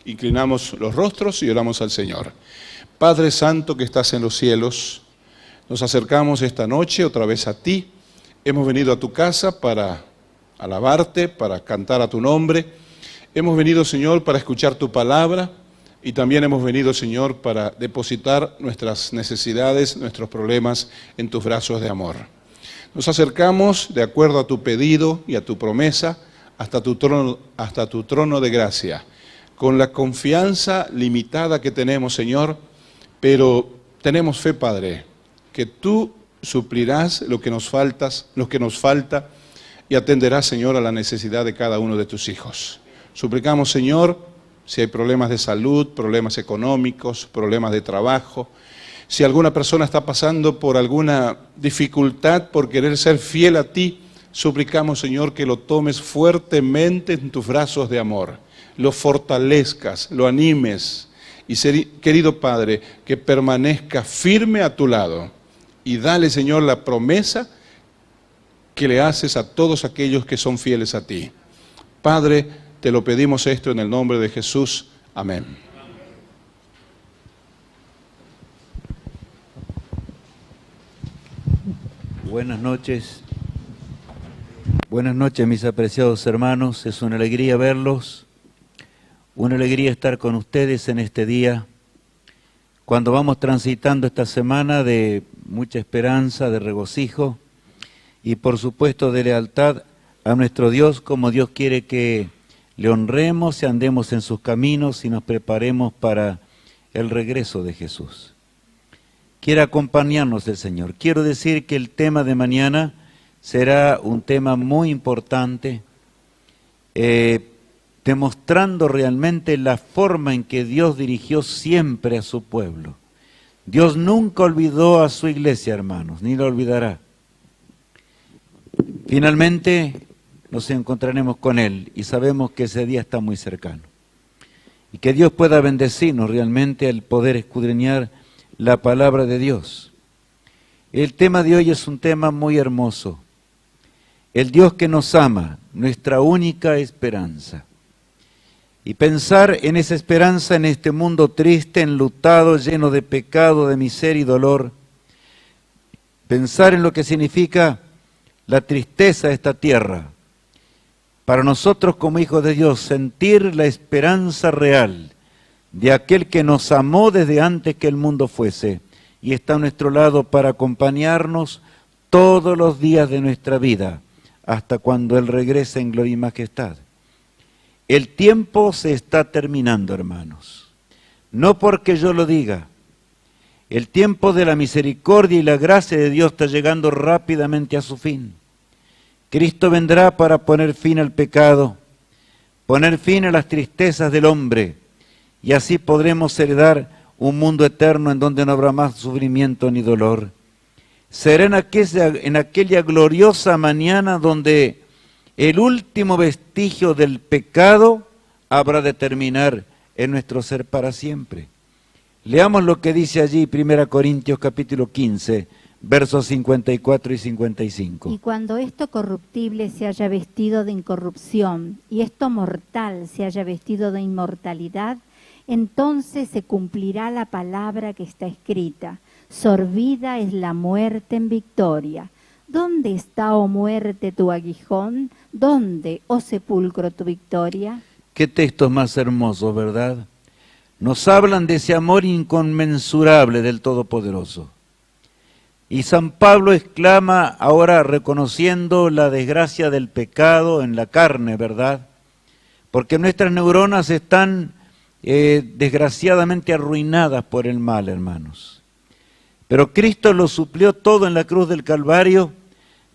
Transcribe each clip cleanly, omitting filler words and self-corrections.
Inclinamos los rostros y oramos al Señor. Padre Santo que estás en los cielos, nos acercamos esta noche otra vez a ti. Hemos venido a tu casa para alabarte, para cantar a tu nombre. Hemos venido, Señor, para escuchar tu palabra y también hemos venido, Señor, para depositar nuestras necesidades, nuestros problemas en tus brazos de amor. Nos acercamos de acuerdo a tu pedido y a tu promesa hasta tu trono de gracia, con la confianza limitada que tenemos, Señor, pero tenemos fe, Padre, que tú suplirás lo que nos falta y atenderás, Señor, a la necesidad de cada uno de tus hijos. Suplicamos, Señor, si hay problemas de salud, problemas económicos, problemas de trabajo, si alguna persona está pasando por alguna dificultad por querer ser fiel a ti, suplicamos, Señor, que lo tomes fuertemente en tus brazos de amor, lo fortalezcas, lo animes y, querido Padre, que permanezca firme a tu lado y dale, Señor, la promesa que le haces a todos aquellos que son fieles a ti. Padre, te lo pedimos esto en el nombre de Jesús. Amén. Buenas noches mis apreciados hermanos, es una alegría verlos, una alegría estar con ustedes en este día, cuando vamos transitando esta semana de mucha esperanza, de regocijo y por supuesto de lealtad a nuestro Dios, como Dios quiere que le honremos y andemos en sus caminos y nos preparemos para el regreso de Jesús. Quiere acompañarnos el Señor. Quiero decir que el tema de mañana será un tema muy importante, demostrando realmente la forma en que Dios dirigió siempre a su pueblo. Dios nunca olvidó a su iglesia, hermanos, ni lo olvidará. Finalmente nos encontraremos con Él y sabemos que ese día está muy cercano. Y que Dios pueda bendecirnos realmente al poder escudriñar la palabra de Dios. El tema de hoy es un tema muy hermoso. El Dios que nos ama, nuestra única esperanza. Y pensar en esa esperanza en este mundo triste, enlutado, lleno de pecado, de miseria y dolor. Pensar en lo que significa la tristeza de esta tierra. Para nosotros como hijos de Dios, sentir la esperanza real de aquel que nos amó desde antes que el mundo fuese y está a nuestro lado para acompañarnos todos los días de nuestra vida hasta cuando Él regrese en gloria y majestad. El tiempo se está terminando, hermanos, no porque yo lo diga. El tiempo de la misericordia y la gracia de Dios está llegando rápidamente a su fin. Cristo vendrá para poner fin al pecado, poner fin a las tristezas del hombre, y así podremos heredar un mundo eterno en donde no habrá más sufrimiento ni dolor. Será en aquella gloriosa mañana donde el último vestigio del pecado habrá de terminar en nuestro ser para siempre. Leamos lo que dice allí 1 Corintios capítulo 15, versos 54 y 55. Y cuando esto corruptible se haya vestido de incorrupción y esto mortal se haya vestido de inmortalidad, entonces se cumplirá la palabra que está escrita: sorbida es la muerte en victoria. ¿Dónde está, oh muerte, tu aguijón? ¿Dónde, oh sepulcro, tu victoria? Qué textos más hermosos, ¿verdad? Nos hablan de ese amor inconmensurable del Todopoderoso. Y San Pablo exclama ahora reconociendo la desgracia del pecado en la carne, ¿verdad? Porque nuestras neuronas están desgraciadamente arruinadas por el mal, hermanos. Pero Cristo lo suplió todo en la cruz del Calvario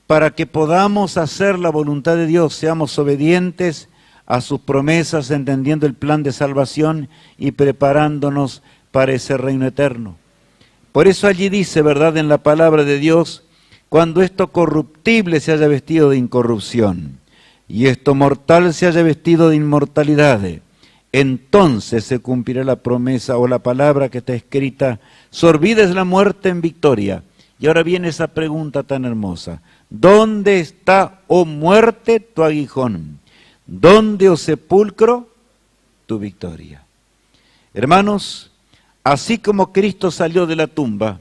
para que podamos hacer la voluntad de Dios, seamos obedientes a sus promesas, entendiendo el plan de salvación y preparándonos para ese reino eterno. Por eso allí dice, ¿verdad?, en la palabra de Dios, cuando esto corruptible se haya vestido de incorrupción y esto mortal se haya vestido de inmortalidad, entonces se cumplirá la promesa o la palabra que está escrita: sorbida es la muerte en victoria. Y ahora viene esa pregunta tan hermosa: ¿dónde está, oh muerte, tu aguijón? ¿Dónde, oh sepulcro, tu victoria. Hermanos, así como Cristo salió de la tumba,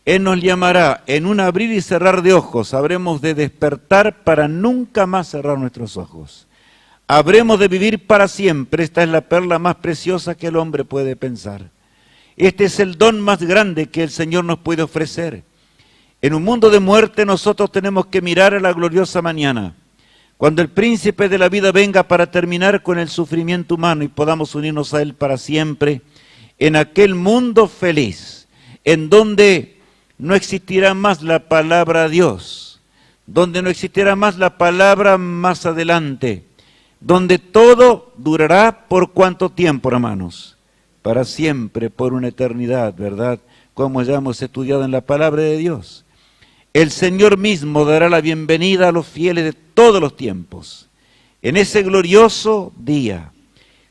Él nos llamará en un abrir y cerrar de ojos. Habremos de despertar para nunca más cerrar nuestros ojos. Habremos de vivir para siempre. Esta es la perla más preciosa que el hombre puede pensar. Este es el don más grande que el Señor nos puede ofrecer. En un mundo de muerte nosotros tenemos que mirar a la gloriosa mañana, cuando el príncipe de la vida venga para terminar con el sufrimiento humano y podamos unirnos a Él para siempre, en aquel mundo feliz, en donde no existirá más la palabra Dios, donde no existirá más la palabra más adelante, donde todo durará por cuánto tiempo, hermanos, para siempre, por una eternidad, ¿verdad? Como ya hemos estudiado en la palabra de Dios. El Señor mismo dará la bienvenida a los fieles de todos los tiempos. En ese glorioso día,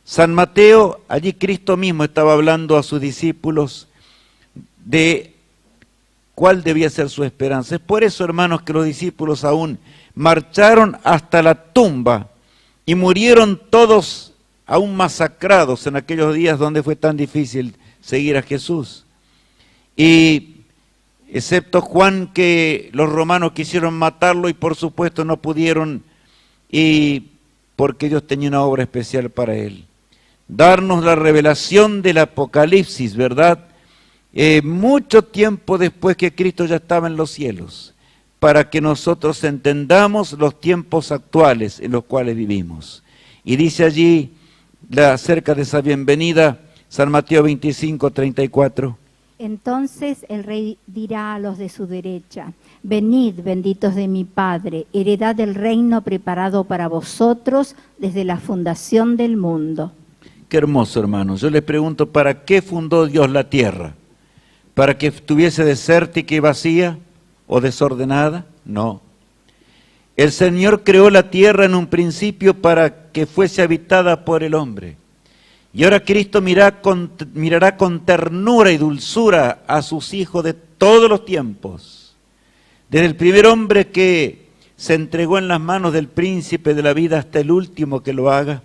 San Mateo, allí Cristo mismo estaba hablando a sus discípulos de cuál debía ser su esperanza. Es por eso, hermanos, que los discípulos aún marcharon hasta la tumba y murieron todos aún masacrados en aquellos días donde fue tan difícil seguir a Jesús. Y excepto Juan, que los romanos quisieron matarlo y por supuesto no pudieron, y porque Dios tenía una obra especial para él. Darnos la revelación del Apocalipsis, ¿verdad? Mucho tiempo después que Cristo ya estaba en los cielos, para que nosotros entendamos los tiempos actuales en los cuales vivimos. Y dice allí, acerca de esa bienvenida, San Mateo 25, 34. Entonces el rey dirá a los de su derecha: venid, benditos de mi Padre, heredad del reino preparado para vosotros desde la fundación del mundo. Qué hermoso, hermanos. Yo les pregunto, ¿para qué fundó Dios la tierra? ¿Para que estuviese desértica y vacía o desordenada? No. El Señor creó la tierra en un principio para que fuese habitada por el hombre. Y ahora Cristo mirará con ternura y dulzura a sus hijos de todos los tiempos. Desde el primer hombre que se entregó en las manos del príncipe de la vida hasta el último que lo haga.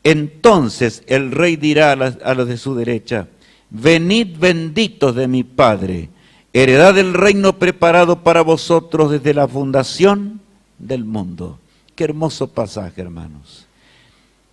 Entonces el rey dirá a los de su derecha: venid, benditos de mi Padre, heredad del reino preparado para vosotros desde la fundación del mundo. Qué hermoso pasaje, hermanos.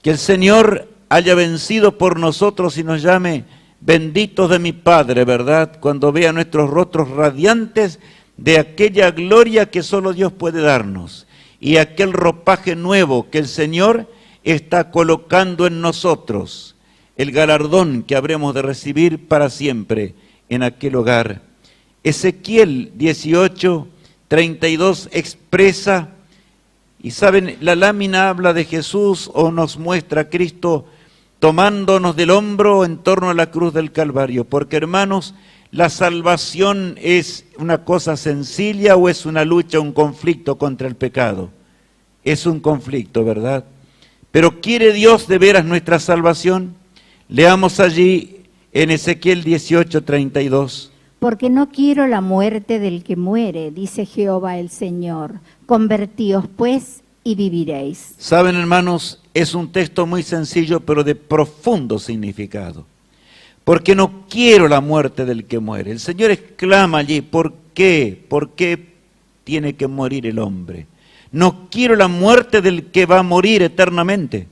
Que el Señor haya vencido por nosotros y nos llame benditos de mi Padre, ¿verdad? Cuando vea nuestros rostros radiantes de aquella gloria que solo Dios puede darnos y aquel ropaje nuevo que el Señor está colocando en nosotros, el galardón que habremos de recibir para siempre en aquel hogar. Ezequiel 18, 32 expresa, y saben, la lámina habla de Jesús o nos muestra a Cristo tomándonos del hombro en torno a la cruz del Calvario, porque hermanos, la salvación es una cosa sencilla o es una lucha, un conflicto contra el pecado. Es un conflicto, ¿verdad? Pero ¿quiere Dios de veras nuestra salvación? Leamos allí en Ezequiel 18, 32. Porque no quiero la muerte del que muere, dice Jehová el Señor. Convertíos pues y viviréis. Saben, hermanos, es un texto muy sencillo, pero de profundo significado. Porque no quiero la muerte del que muere. El Señor exclama allí, ¿por qué? ¿Por qué tiene que morir el hombre? No quiero la muerte del que va a morir eternamente.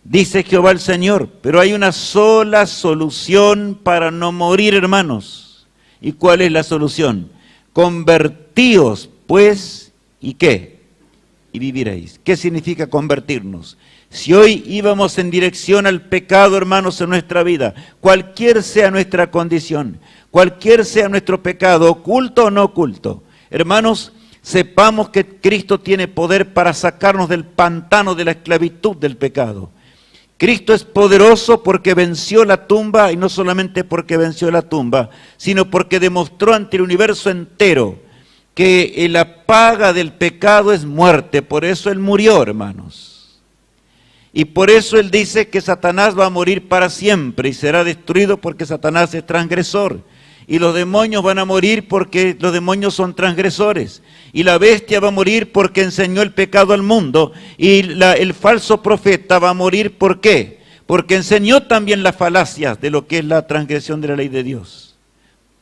Dice Jehová el Señor, pero hay una sola solución para no morir, hermanos. ¿Y cuál es la solución? Convertíos, pues, ¿y qué? Y viviréis. ¿Qué significa convertirnos? Si hoy íbamos en dirección al pecado, hermanos, en nuestra vida, cualquier sea nuestra condición, cualquier sea nuestro pecado, oculto o no oculto, hermanos, sepamos que Cristo tiene poder para sacarnos del pantano de la esclavitud del pecado. Cristo es poderoso porque venció la tumba, y no solamente porque venció la tumba, sino porque demostró ante el universo entero que la paga del pecado es muerte. Por eso Él murió, hermanos. Y por eso Él dice que Satanás va a morir para siempre y será destruido porque Satanás es transgresor. Y los demonios van a morir porque los demonios son transgresores. Y la bestia va a morir porque enseñó el pecado al mundo. Y el falso profeta va a morir, ¿por qué? porque enseñó también las falacias de lo que es la transgresión de la ley de Dios.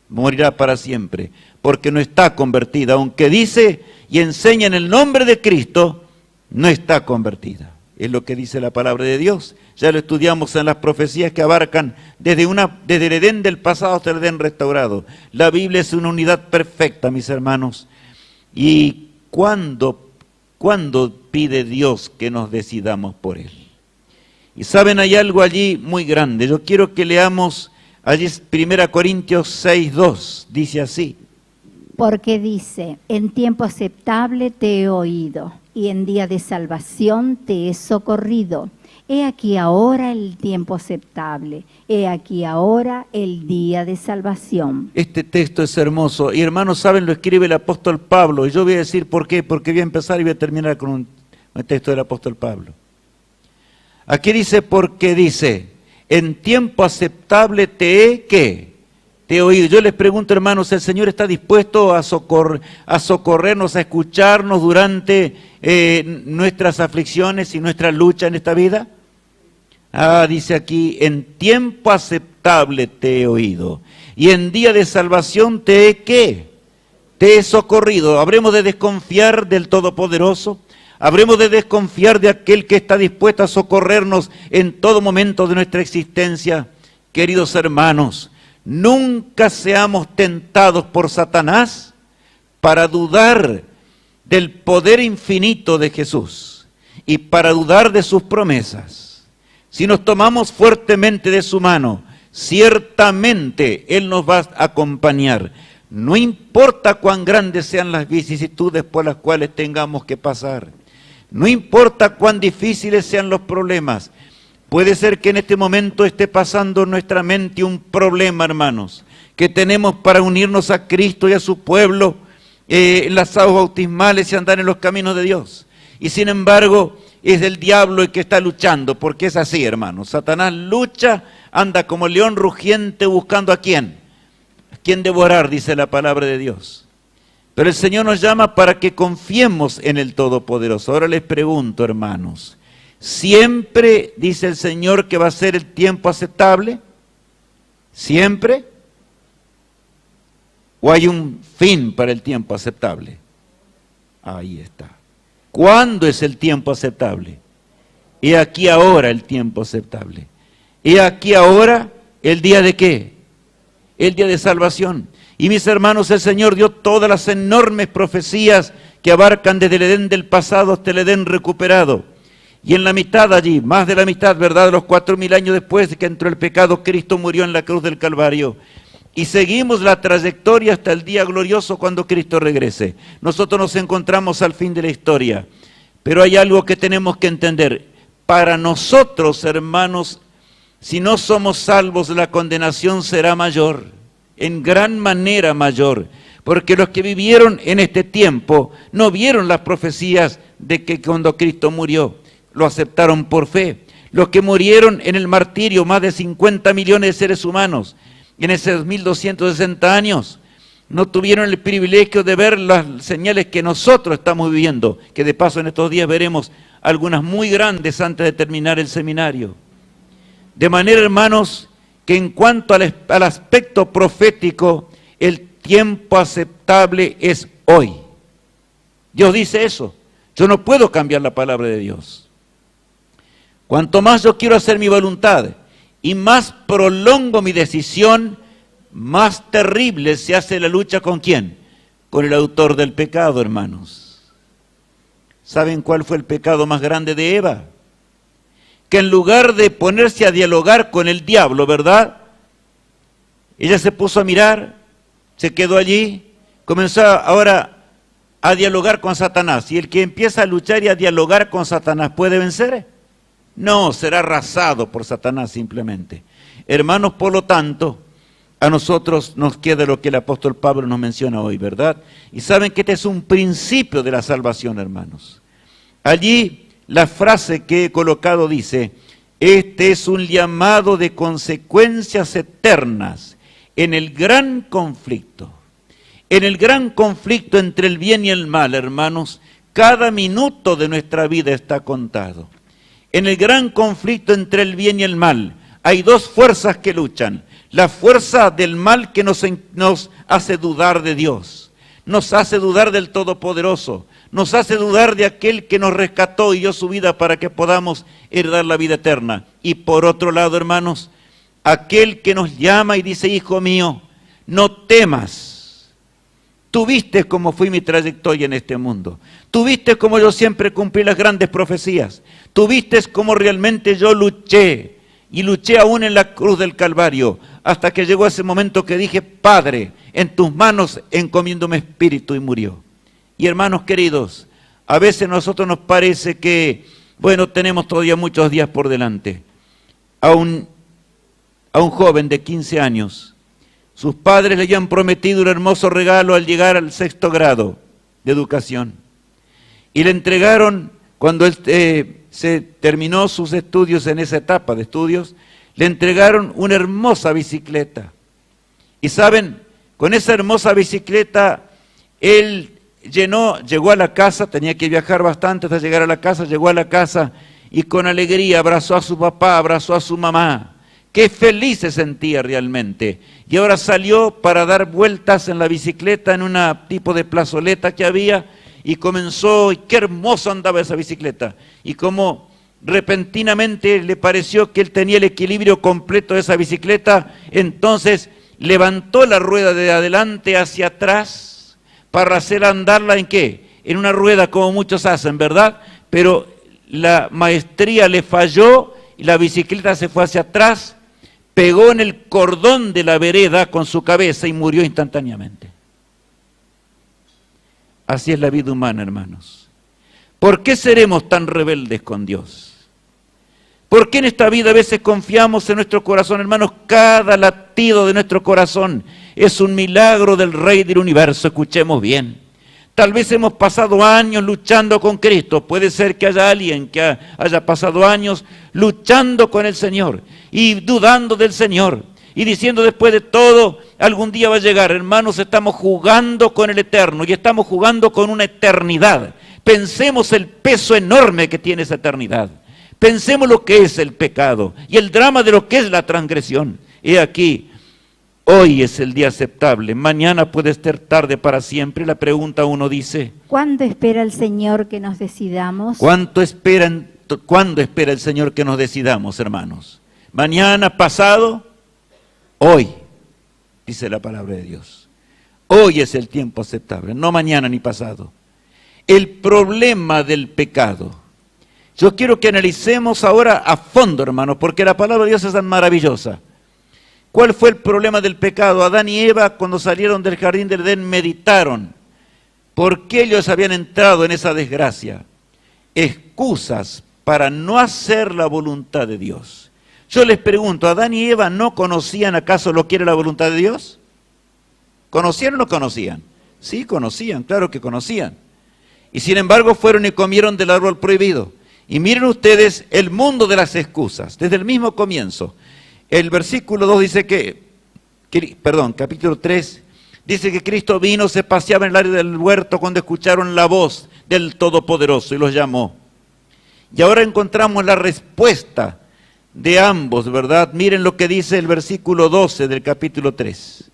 Morirá para siempre, porque no está convertida, aunque dice y enseña en el nombre de Cristo, no está convertida. Es lo que dice la palabra de Dios. Ya lo estudiamos en las profecías que abarcan desde el Edén del pasado hasta el Edén restaurado. La Biblia es una unidad perfecta, mis hermanos. ¿Y cuándo pide Dios que nos decidamos por Él? Y saben, hay algo allí muy grande. Yo quiero que leamos allí 1 Corintios 6:2. Dice así. Porque dice, en tiempo aceptable te he oído, y en día de salvación te he socorrido. He aquí ahora el tiempo aceptable, he aquí ahora el día de salvación. Este texto es hermoso, y hermanos, saben, lo escribe el apóstol Pablo, y yo voy a decir por qué, porque voy a empezar y voy a terminar con un texto del apóstol Pablo. Aquí dice, porque dice, en tiempo aceptable te he, ¿qué? Te he oído. Yo les pregunto, hermanos, ¿el Señor está dispuesto a socorrernos, a escucharnos durante nuestras aflicciones y nuestra lucha en esta vida? Dice aquí, en tiempo aceptable te he oído, y en día de salvación te he, ¿qué? Te he socorrido. ¿Habremos de desconfiar del Todopoderoso? ¿Habremos de desconfiar de aquel que está dispuesto a socorrernos en todo momento de nuestra existencia? Queridos hermanos, nunca seamos tentados por Satanás para dudar del poder infinito de Jesús y para dudar de sus promesas. Si nos tomamos fuertemente de su mano, ciertamente Él nos va a acompañar. No importa cuán grandes sean las vicisitudes por las cuales tengamos que pasar. No importa cuán difíciles sean los problemas. Puede ser que en este momento esté pasando en nuestra mente un problema, hermanos, que tenemos para unirnos a Cristo y a su pueblo, en las aguas bautismales y andar en los caminos de Dios. Y sin embargo, es el diablo el que está luchando, porque es así, hermanos. Satanás lucha, anda como león rugiente buscando a quién. ¿A quién devorar? Dice la palabra de Dios. Pero el Señor nos llama para que confiemos en el Todopoderoso. Ahora les pregunto, hermanos, ¿siempre dice el Señor que va a ser el tiempo aceptable? ¿Siempre? ¿O hay un fin para el tiempo aceptable? Ahí está. ¿Cuándo es el tiempo aceptable? He aquí ahora el tiempo aceptable. He aquí ahora el día de ¿qué? El día de salvación. Y mis hermanos, el Señor dio todas las enormes profecías que abarcan desde el Edén del pasado hasta el Edén recuperado. Y en la mitad allí, más de la mitad, ¿verdad?, de los 4000 años después de que entró el pecado, Cristo murió en la cruz del Calvario. Y seguimos la trayectoria hasta el día glorioso cuando Cristo regrese. Nosotros nos encontramos al fin de la historia. Pero hay algo que tenemos que entender. Para nosotros, hermanos, si no somos salvos, la condenación será mayor. En gran manera mayor, porque los que vivieron en este tiempo no vieron las profecías de que cuando Cristo murió, lo aceptaron por fe. Los que murieron en el martirio, más de 50 millones de seres humanos, en esos 1260 años, no tuvieron el privilegio de ver las señales que nosotros estamos viviendo, que de paso en estos días veremos algunas muy grandes antes de terminar el seminario. De manera, hermanos, que en cuanto al aspecto profético, el tiempo aceptable es hoy. Dios dice eso. Yo no puedo cambiar la palabra de Dios. Cuanto más yo quiero hacer mi voluntad y más prolongo mi decisión, más terrible se hace la lucha ¿con quién? Con el autor del pecado, hermanos. ¿Saben cuál fue el pecado más grande de Eva? Que en lugar de ponerse a dialogar con el diablo, ¿verdad? Ella se puso a mirar, se quedó allí, comenzó ahora a dialogar con Satanás. ¿Y el que empieza a luchar y a dialogar con Satanás puede vencer? No, será arrasado por Satanás simplemente. Hermanos, por lo tanto, a nosotros nos queda lo que el apóstol Pablo nos menciona hoy, ¿verdad? Y saben que este es un principio de la salvación, hermanos. Allí la frase que he colocado dice, este es un llamado de consecuencias eternas en el gran conflicto. En el gran conflicto entre el bien y el mal, hermanos, cada minuto de nuestra vida está contado. En el gran conflicto entre el bien y el mal, hay dos fuerzas que luchan. La fuerza del mal que nos hace dudar de Dios, nos hace dudar del Todopoderoso, nos hace dudar de aquel que nos rescató y dio su vida para que podamos heredar la vida eterna. Y por otro lado, hermanos, aquel que nos llama y dice, hijo mío, no temas. Tú viste cómo fue mi trayectoria en este mundo. Tú viste cómo yo siempre cumplí las grandes profecías. Tú viste cómo realmente yo luché. Y luché aún en la cruz del Calvario, hasta que llegó ese momento que dije, Padre, en tus manos encomiendo mi espíritu, y murió. Y hermanos queridos, a veces a nosotros nos parece que, bueno, tenemos todavía muchos días por delante. A un joven de 15 años, sus padres le habían prometido un hermoso regalo al llegar al 6º grado de educación. Y le entregaron, cuando él se terminó sus estudios en esa etapa de estudios, le entregaron una hermosa bicicleta. Y saben, con esa hermosa bicicleta, él llegó a la casa, tenía que viajar bastante hasta llegar a la casa, llegó a la casa y con alegría abrazó a su papá, abrazó a su mamá. Qué feliz se sentía realmente. Y ahora salió para dar vueltas en la bicicleta en un tipo de plazoleta que había, y comenzó, y qué hermoso andaba esa bicicleta. Y como repentinamente le pareció que él tenía el equilibrio completo de esa bicicleta, entonces levantó la rueda de adelante hacia atrás para hacer andarla ¿en qué? En una rueda como muchos hacen, ¿verdad? Pero la maestría le falló y la bicicleta se fue hacia atrás, pegó en el cordón de la vereda con su cabeza y murió instantáneamente. Así es la vida humana, hermanos. ¿Por qué seremos tan rebeldes con Dios? ¿Por qué en esta vida a veces confiamos en nuestro corazón, hermanos? Cada latido de nuestro corazón es un milagro del Rey del Universo, escuchemos bien. Tal vez hemos pasado años luchando con Cristo, puede ser que haya alguien que haya pasado años luchando con el Señor y dudando del Señor y diciendo después de todo, algún día va a llegar. Hermanos, estamos jugando con el eterno y estamos jugando con una eternidad. Pensemos el peso enorme que tiene esa eternidad. Pensemos lo que es el pecado y el drama de lo que es la transgresión. He aquí, hoy es el día aceptable, mañana puede estar tarde para siempre. La pregunta uno dice, ¿cuándo espera el Señor que nos decidamos? ¿cuándo espera el Señor que nos decidamos, hermanos? ¿Mañana, pasado? Hoy, dice la palabra de Dios. Hoy es el tiempo aceptable, no mañana ni pasado. El problema del pecado. Yo quiero que analicemos ahora a fondo, hermanos, porque la palabra de Dios es tan maravillosa. ¿Cuál fue el problema del pecado? Adán y Eva, cuando salieron del jardín del Edén, meditaron. ¿Por qué ellos habían entrado en esa desgracia? Excusas para no hacer la voluntad de Dios. Yo les pregunto, ¿Adán y Eva no conocían acaso lo que era la voluntad de Dios? ¿Conocían o no conocían? Sí, conocían, claro que conocían. Y sin embargo fueron y comieron del árbol prohibido. Y miren ustedes el mundo de las excusas, desde el mismo comienzo. El versículo 2 dice capítulo 3, dice que Cristo vino, se paseaba en el área del huerto cuando escucharon la voz del Todopoderoso y los llamó. Y ahora encontramos la respuesta de ambos, ¿verdad? Miren lo que dice el versículo 12 del capítulo 3.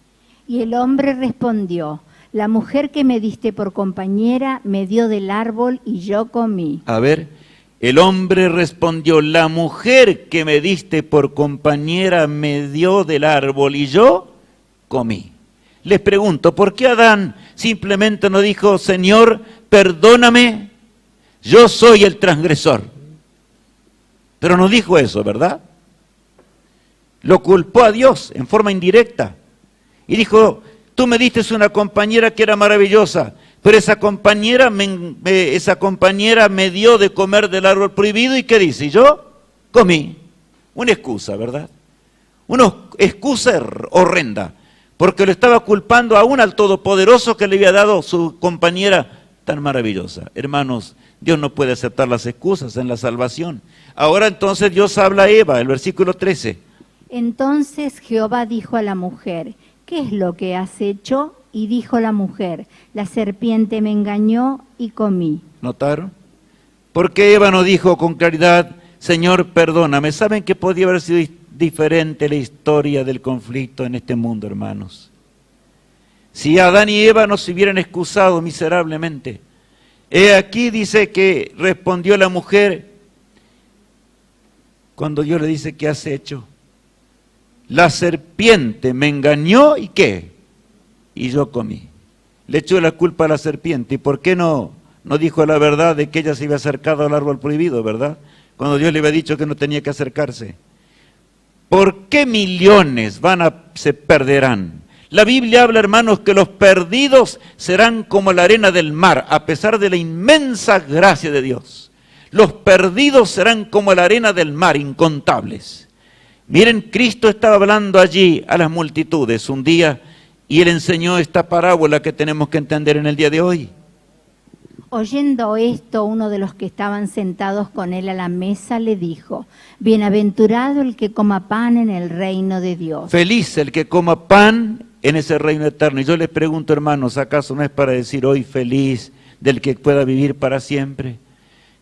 Y el hombre respondió, la mujer que me diste por compañera me dio del árbol y yo comí. A ver, el hombre respondió, la mujer que me diste por compañera me dio del árbol y yo comí. Les pregunto, ¿por qué Adán simplemente no dijo, Señor, perdóname, yo soy el transgresor? Pero no dijo eso, ¿verdad? Lo culpó a Dios en forma indirecta. Y dijo, tú me diste una compañera que era maravillosa, pero esa compañera me dio de comer del árbol prohibido. ¿Y qué dice? Yo comí. Una excusa, ¿verdad? Una excusa horrenda, porque lo estaba culpando aún al Todopoderoso que le había dado su compañera tan maravillosa. Hermanos, Dios no puede aceptar las excusas en la salvación. Ahora entonces Dios habla a Eva, el versículo 13. Entonces Jehová dijo a la mujer, ¿qué es lo que has hecho? Y dijo la mujer, la serpiente me engañó y comí. ¿Notaron? ¿Por qué Eva no dijo con claridad, Señor, perdóname. ¿Saben que podría haber sido diferente la historia del conflicto en este mundo, hermanos? Si Adán y Eva no se hubieran excusado miserablemente. He aquí dice que respondió la mujer cuando Dios le dice, ¿qué has hecho? La serpiente me engañó y ¿qué? Y yo comí. Le echó la culpa a la serpiente. ¿Y por qué no dijo la verdad de que ella se había acercado al árbol prohibido, verdad? Cuando Dios le había dicho que no tenía que acercarse. ¿Por qué millones se perderán? La Biblia habla, hermanos, que los perdidos serán como la arena del mar, a pesar de la inmensa gracia de Dios. Los perdidos serán como la arena del mar, incontables. Miren, Cristo estaba hablando allí a las multitudes un día y Él enseñó esta parábola que tenemos que entender en el día de hoy. Oyendo esto, uno de los que estaban sentados con él a la mesa le dijo, bienaventurado el que coma pan en el reino de Dios. Feliz el que coma pan en ese reino eterno. Y yo les pregunto, hermanos, ¿acaso no es para decir hoy feliz del que pueda vivir para siempre?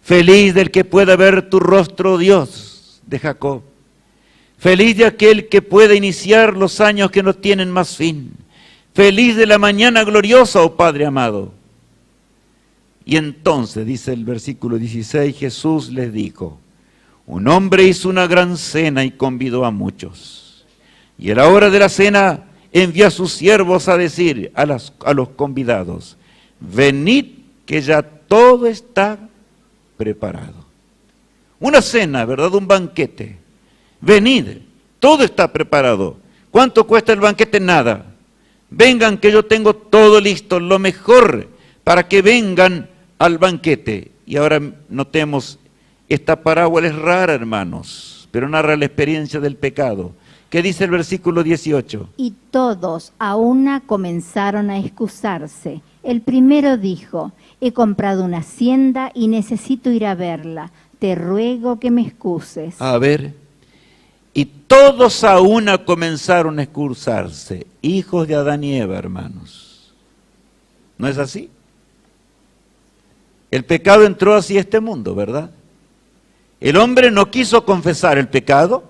Feliz del que pueda ver tu rostro, Dios de Jacob. Feliz de aquel que pueda iniciar los años que no tienen más fin. Feliz de la mañana gloriosa, oh Padre amado. Y entonces, dice el versículo 16, Jesús les dijo, un hombre hizo una gran cena y convidó a muchos. Y a la hora de la cena envió a sus siervos a decir a los convidados, venid que ya todo está preparado. Una cena, ¿verdad? Un banquete. Venid, todo está preparado. ¿Cuánto cuesta el banquete? Nada. Vengan que yo tengo todo listo, lo mejor, para que vengan al banquete. Y ahora notemos, esta parábola es rara, hermanos, pero narra la experiencia del pecado. ¿Qué dice el versículo 18? Y todos a una comenzaron a excusarse. El primero dijo, he comprado una hacienda y necesito ir a verla. Te ruego que me excuses. A ver, y todos a una comenzaron a excusarse. Hijos de Adán y Eva, hermanos. ¿No es así? El pecado entró así a este mundo, ¿verdad? El hombre no quiso confesar el pecado,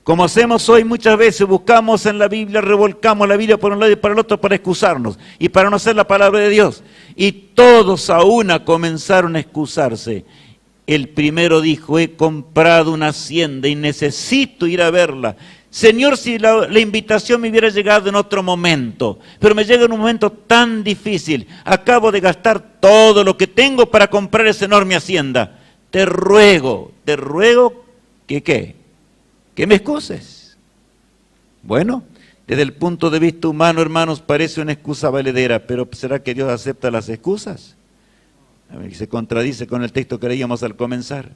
como hacemos hoy muchas veces, buscamos en la Biblia, revolcamos la Biblia por un lado y para el otro para excusarnos y para no hacer la palabra de Dios. Y todos a una comenzaron a excusarse. El primero dijo, he comprado una hacienda y necesito ir a verla. Señor, si la invitación me hubiera llegado en otro momento, pero me llega en un momento tan difícil, acabo de gastar todo lo que tengo para comprar esa enorme hacienda. Te ruego que ¿qué? Que me excuses. Bueno, desde el punto de vista humano, hermanos, parece una excusa valedera, pero ¿será que Dios acepta las excusas? Se contradice con el texto que leíamos al comenzar.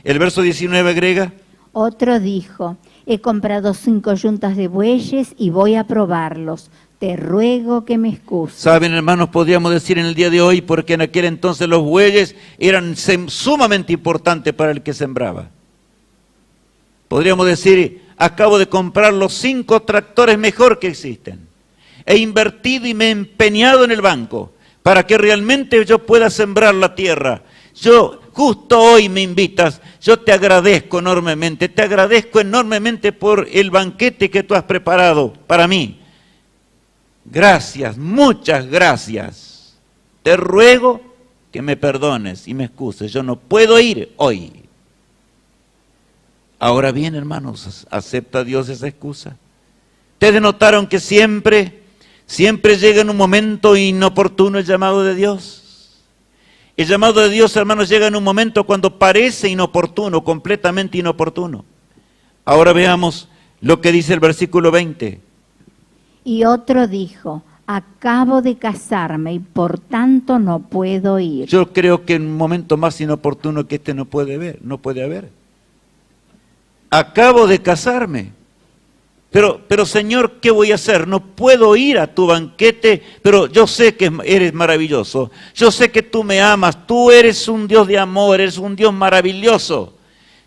El verso 19 agrega, Otro dijo, he comprado 5 yuntas de bueyes y voy a probarlos. Te ruego que me excuses. Saben, hermanos, podríamos decir en el día de hoy, porque en aquel entonces los bueyes eran sumamente importantes para el que sembraba. Podríamos decir, acabo de comprar los 5 tractores mejor que existen. He invertido y me he empeñado en el banco para que realmente yo pueda sembrar la tierra. Yo, justo hoy me invitas, yo te agradezco enormemente por el banquete que tú has preparado para mí. Gracias, muchas gracias. Te ruego que me perdones y me excuses, yo no puedo ir hoy. Ahora bien, hermanos, ¿acepta Dios esa excusa? ¿Ustedes notaron que siempre llega en un momento inoportuno el llamado de Dios? El llamado de Dios, hermanos, llega en un momento cuando parece inoportuno, completamente inoportuno. Ahora veamos lo que dice el versículo 20. Y otro dijo, acabo de casarme y por tanto no puedo ir. Yo creo que en un momento más inoportuno que este no puede haber. Acabo de casarme. Pero Señor, ¿qué voy a hacer? No puedo ir a tu banquete, pero yo sé que eres maravilloso. Yo sé que tú me amas, tú eres un Dios de amor, eres un Dios maravilloso.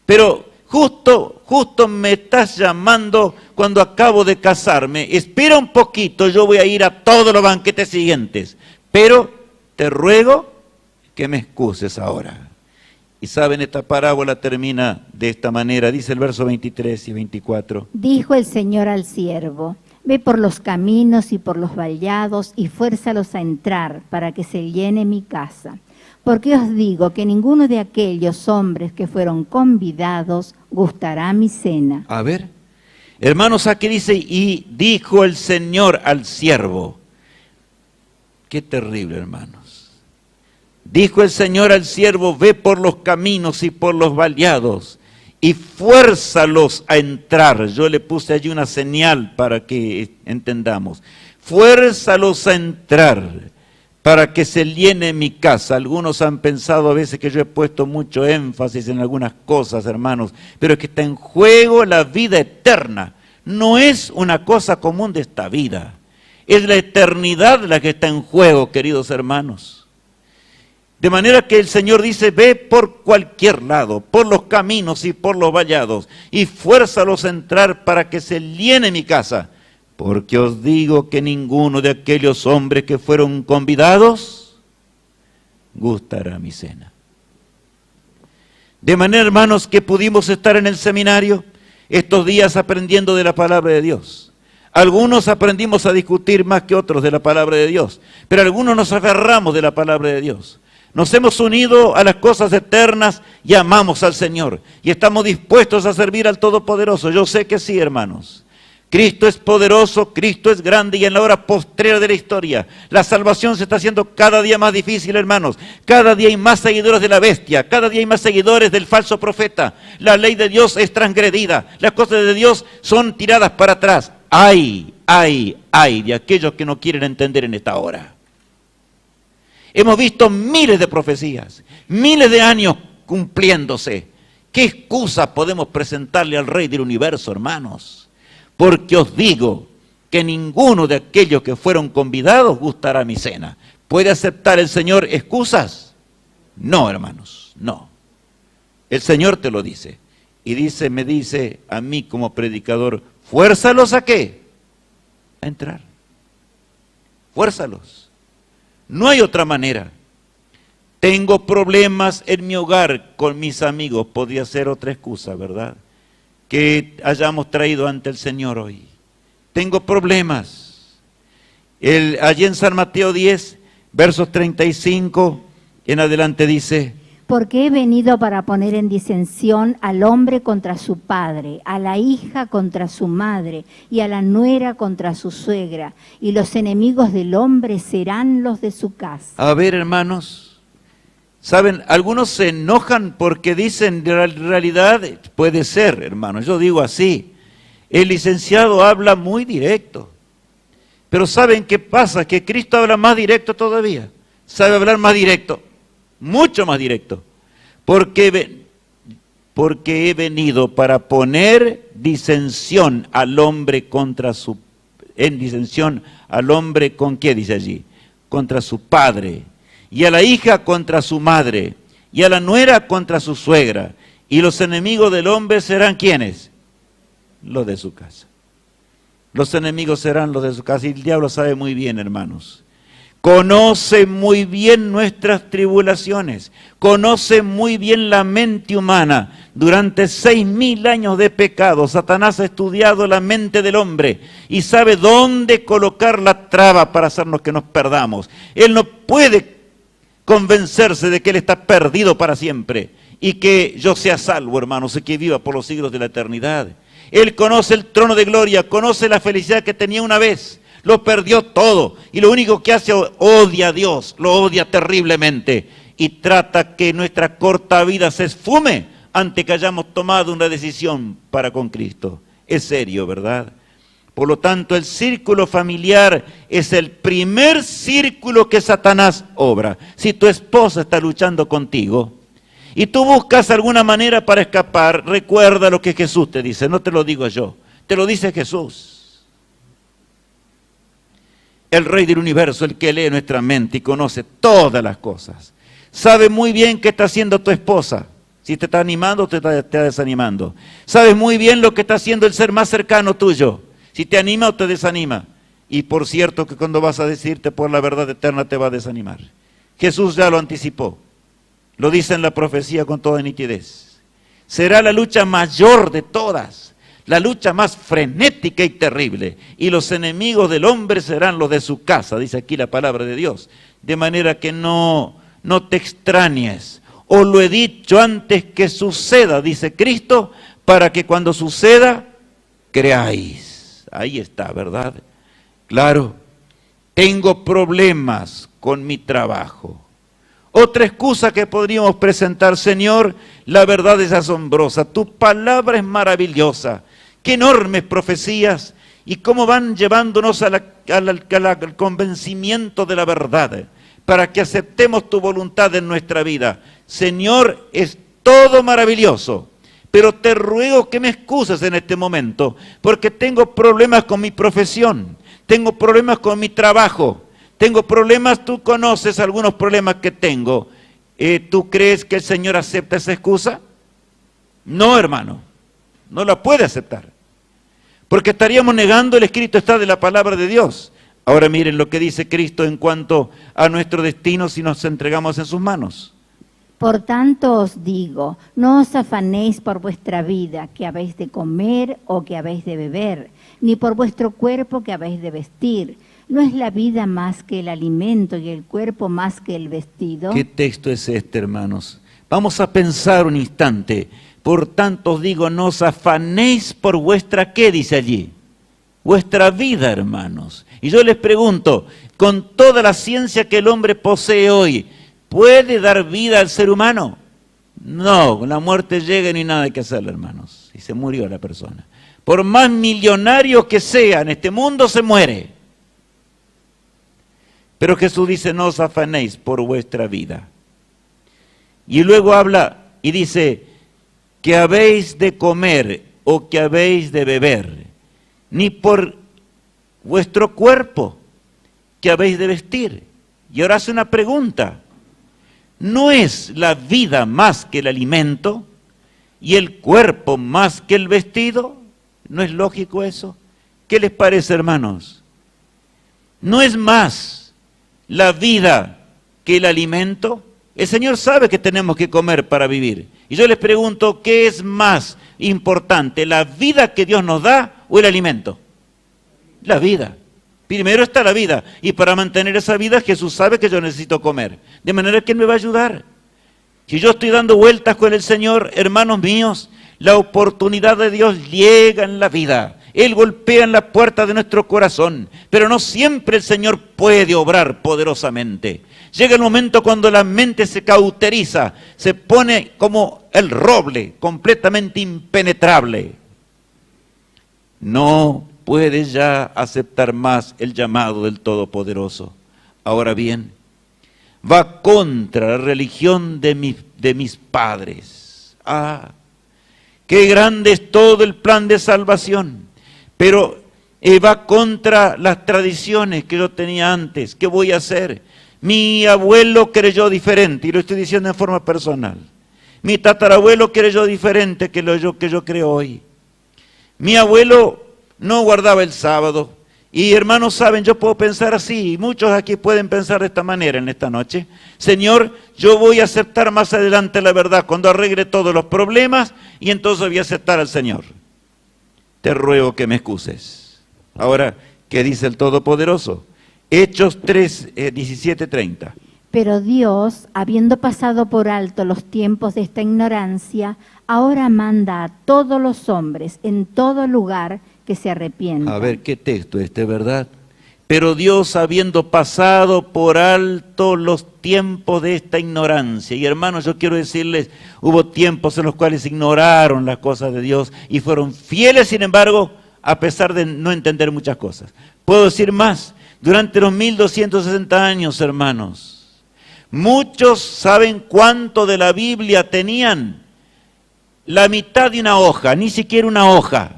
Pero justo me estás llamando cuando acabo de casarme. Espera un poquito, yo voy a ir a todos los banquetes siguientes. Pero te ruego que me excuses ahora. Y saben, esta parábola termina de esta manera, dice el verso 23 y 24. Dijo el Señor al siervo: ve por los caminos y por los vallados y fuérzalos a entrar para que se llene mi casa. Porque os digo que ninguno de aquellos hombres que fueron convidados gustará mi cena. A ver, hermanos, aquí dice, y dijo el Señor al siervo. Qué terrible, hermanos. Dijo el Señor al siervo: ve por los caminos y por los vallados y fuérzalos a entrar. Yo le puse allí una señal para que entendamos. Fuérzalos a entrar para que se llene mi casa. Algunos han pensado a veces que yo he puesto mucho énfasis en algunas cosas, hermanos, pero es que está en juego la vida eterna. No es una cosa común de esta vida. Es la eternidad la que está en juego, queridos hermanos. De manera que el Señor dice: ve por cualquier lado, por los caminos y por los vallados, y fuérzalos a entrar para que se llene mi casa. Porque os digo que ninguno de aquellos hombres que fueron convidados gustará mi cena. De manera, hermanos, que pudimos estar en el seminario estos días aprendiendo de la palabra de Dios. Algunos aprendimos a discutir más que otros de la palabra de Dios, pero algunos nos aferramos de la palabra de Dios. Nos hemos unido a las cosas eternas y amamos al Señor. Y estamos dispuestos a servir al Todopoderoso. Yo sé que sí, hermanos. Cristo es poderoso, Cristo es grande, y en la hora postrera de la historia la salvación se está haciendo cada día más difícil, hermanos. Cada día hay más seguidores de la bestia, cada día hay más seguidores del falso profeta. La ley de Dios es transgredida, las cosas de Dios son tiradas para atrás. Ay de aquellos que no quieren entender en esta hora. Hemos visto miles de profecías, miles de años cumpliéndose. ¿Qué excusa podemos presentarle al Rey del Universo, hermanos? Porque os digo que ninguno de aquellos que fueron convidados gustará mi cena. ¿Puede aceptar el Señor excusas? No, hermanos, no. El Señor te lo dice. Y me dice a mí como predicador: fuérzalos ¿a qué? A entrar. Fuérzalos. No hay otra manera. Tengo problemas en mi hogar con mis amigos. Podría ser otra excusa, ¿verdad? Que hayamos traído ante el Señor hoy. Tengo problemas. Allí en San Mateo 10, versos 35 en adelante dice: porque he venido para poner en disensión al hombre contra su padre, a la hija contra su madre, y a la nuera contra su suegra, y los enemigos del hombre serán los de su casa. A ver, hermanos, ¿saben? Algunos se enojan porque dicen, en realidad, puede ser, hermanos, yo digo así, el licenciado habla muy directo. Pero ¿saben qué pasa? Que Cristo habla más directo todavía. Sabe hablar más directo, mucho más directo. Porque he venido para poner disensión al hombre contra su... En disensión al hombre, ¿con qué dice allí? Contra su padre. Y a la hija contra su madre, y a la nuera contra su suegra, y los enemigos del hombre serán ¿quiénes? Los de su casa. Los enemigos serán los de su casa, y el diablo sabe muy bien, hermanos. Conoce muy bien nuestras tribulaciones, conoce muy bien la mente humana. Durante 6.000 años de pecado, Satanás ha estudiado la mente del hombre y sabe dónde colocar la traba para hacernos que nos perdamos. Él no puede convencerse de que él está perdido para siempre y que yo sea salvo, hermanos, y que viva por los siglos de la eternidad. Él conoce el trono de gloria, conoce la felicidad que tenía una vez, lo perdió todo y lo único que hace, odia a Dios, lo odia terriblemente y trata que nuestra corta vida se esfume antes que hayamos tomado una decisión para con Cristo. Es serio, ¿verdad? Por lo tanto, el círculo familiar es el primer círculo que Satanás obra. Si tu esposa está luchando contigo y tú buscas alguna manera para escapar, recuerda lo que Jesús te dice. No te lo digo yo, te lo dice Jesús. El Rey del Universo, el que lee nuestra mente y conoce todas las cosas. Sabe muy bien qué está haciendo tu esposa. Si te está animando o te está desanimando. Sabe muy bien lo que está haciendo el ser más cercano tuyo. Si te anima o te desanima. Y por cierto que cuando vas a decidirte por la verdad eterna te va a desanimar. Jesús ya lo anticipó. Lo dice en la profecía con toda nitidez. Será la lucha mayor de todas, la lucha más frenética y terrible. Y los enemigos del hombre serán los de su casa, dice aquí la palabra de Dios. De manera que no te extrañes. Os lo he dicho antes que suceda, dice Cristo, para que cuando suceda, creáis. Ahí está, ¿verdad? Claro, tengo problemas con mi trabajo. Otra excusa que podríamos presentar: Señor, la verdad es asombrosa, tu palabra es maravillosa, qué enormes profecías y cómo van llevándonos al convencimiento de la verdad, para que aceptemos tu voluntad en nuestra vida. Señor, es todo maravilloso, pero te ruego que me excuses en este momento, porque tengo problemas con mi profesión, tengo problemas con mi trabajo, tengo problemas, tú conoces algunos problemas que tengo. ¿Tú crees que el Señor acepta esa excusa? No, hermano, no la puede aceptar, porque estaríamos negando el escrito está de la palabra de Dios. Ahora miren lo que dice Cristo en cuanto a nuestro destino si nos entregamos en sus manos. Por tanto os digo, no os afanéis por vuestra vida, que habéis de comer o que habéis de beber, ni por vuestro cuerpo que habéis de vestir. ¿No es la vida más que el alimento y el cuerpo más que el vestido? ¿Qué texto es este, hermanos? Vamos a pensar un instante. Por tanto os digo, no os afanéis por vuestra, ¿qué dice allí? Vuestra vida, hermanos. Y yo les pregunto, con toda la ciencia que el hombre posee hoy, ¿puede dar vida al ser humano? No, la muerte llega y no hay nada que hacerle, hermanos. Y se murió la persona. Por más millonario que sea en este mundo, se muere. Pero Jesús dice, no os afanéis por vuestra vida. Y luego habla y dice, que habéis de comer o que habéis de beber, ni por vuestro cuerpo que habéis de vestir. Y ahora hace una pregunta. ¿No es la vida más que el alimento y el cuerpo más que el vestido? ¿No es lógico eso? ¿Qué les parece, hermanos? ¿No es más la vida que el alimento? El Señor sabe que tenemos que comer para vivir. Y yo les pregunto, ¿qué es más importante, la vida que Dios nos da o el alimento? La vida. Primero está la vida, y para mantener esa vida Jesús sabe que yo necesito comer, de manera que Él me va a ayudar. Si yo estoy dando vueltas con el Señor, hermanos míos, la oportunidad de Dios llega en la vida. Él golpea en la puerta de nuestro corazón, pero no siempre el Señor puede obrar poderosamente. Llega el momento cuando la mente se cauteriza, se pone como el roble, completamente impenetrable. No puede ya aceptar más el llamado del Todopoderoso. Ahora bien, va contra la religión de mis padres. Ah, qué grande es todo el plan de salvación, pero va contra las tradiciones que yo tenía antes. ¿Qué voy a hacer? Mi abuelo creyó diferente, y lo estoy diciendo en forma personal. Mi tatarabuelo creyó diferente que yo creo hoy. Mi abuelo no guardaba el sábado. Y hermanos, saben, yo puedo pensar así, y muchos aquí pueden pensar de esta manera en esta noche. Señor, yo voy a aceptar más adelante la verdad cuando arregle todos los problemas, y entonces voy a aceptar al Señor. Te ruego que me excuses. Ahora, ¿qué dice el Todopoderoso? Hechos 3, 17-30. Pero Dios, habiendo pasado por alto los tiempos de esta ignorancia, ahora manda a todos los hombres en todo lugar que se arrepientan. A ver, ¿qué texto este, verdad? Pero Dios, habiendo pasado por alto los tiempos de esta ignorancia. Y hermanos, yo quiero decirles, hubo tiempos en los cuales ignoraron las cosas de Dios y fueron fieles, sin embargo, a pesar de no entender muchas cosas. Puedo decir más, durante los 1260 años, hermanos, muchos saben cuánto de la Biblia tenían. La mitad de una hoja, ni siquiera una hoja.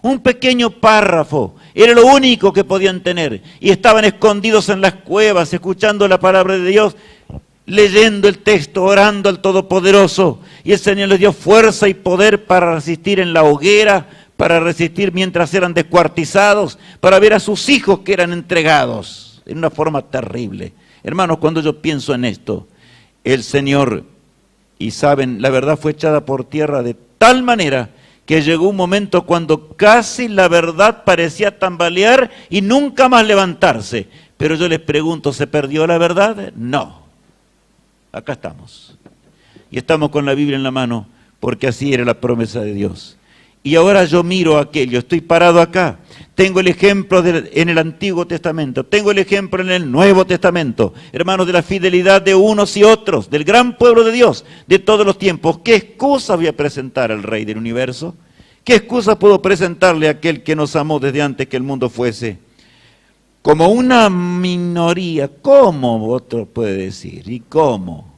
Un pequeño párrafo, era lo único que podían tener. Y estaban escondidos en las cuevas, escuchando la palabra de Dios, leyendo el texto, orando al Todopoderoso. Y el Señor les dio fuerza y poder para resistir en la hoguera, para resistir mientras eran descuartizados, para ver a sus hijos que eran entregados, en una forma terrible. Hermanos, cuando yo pienso en esto, el Señor. Y saben, la verdad fue echada por tierra de tal manera que llegó un momento cuando casi la verdad parecía tambalear y nunca más levantarse. Pero yo les pregunto, ¿se perdió la verdad? No. Acá estamos. Y estamos con la Biblia en la mano, porque así era la promesa de Dios. Y ahora yo miro aquello, estoy parado acá. Tengo el ejemplo en el Antiguo Testamento, tengo el ejemplo en el Nuevo Testamento, hermanos, de la fidelidad de unos y otros, del gran pueblo de Dios, de todos los tiempos. ¿Qué excusa voy a presentar al Rey del Universo? ¿Qué excusa puedo presentarle a aquel que nos amó desde antes que el mundo fuese? Como una minoría, ¿cómo otro puede decir? ¿Y cómo?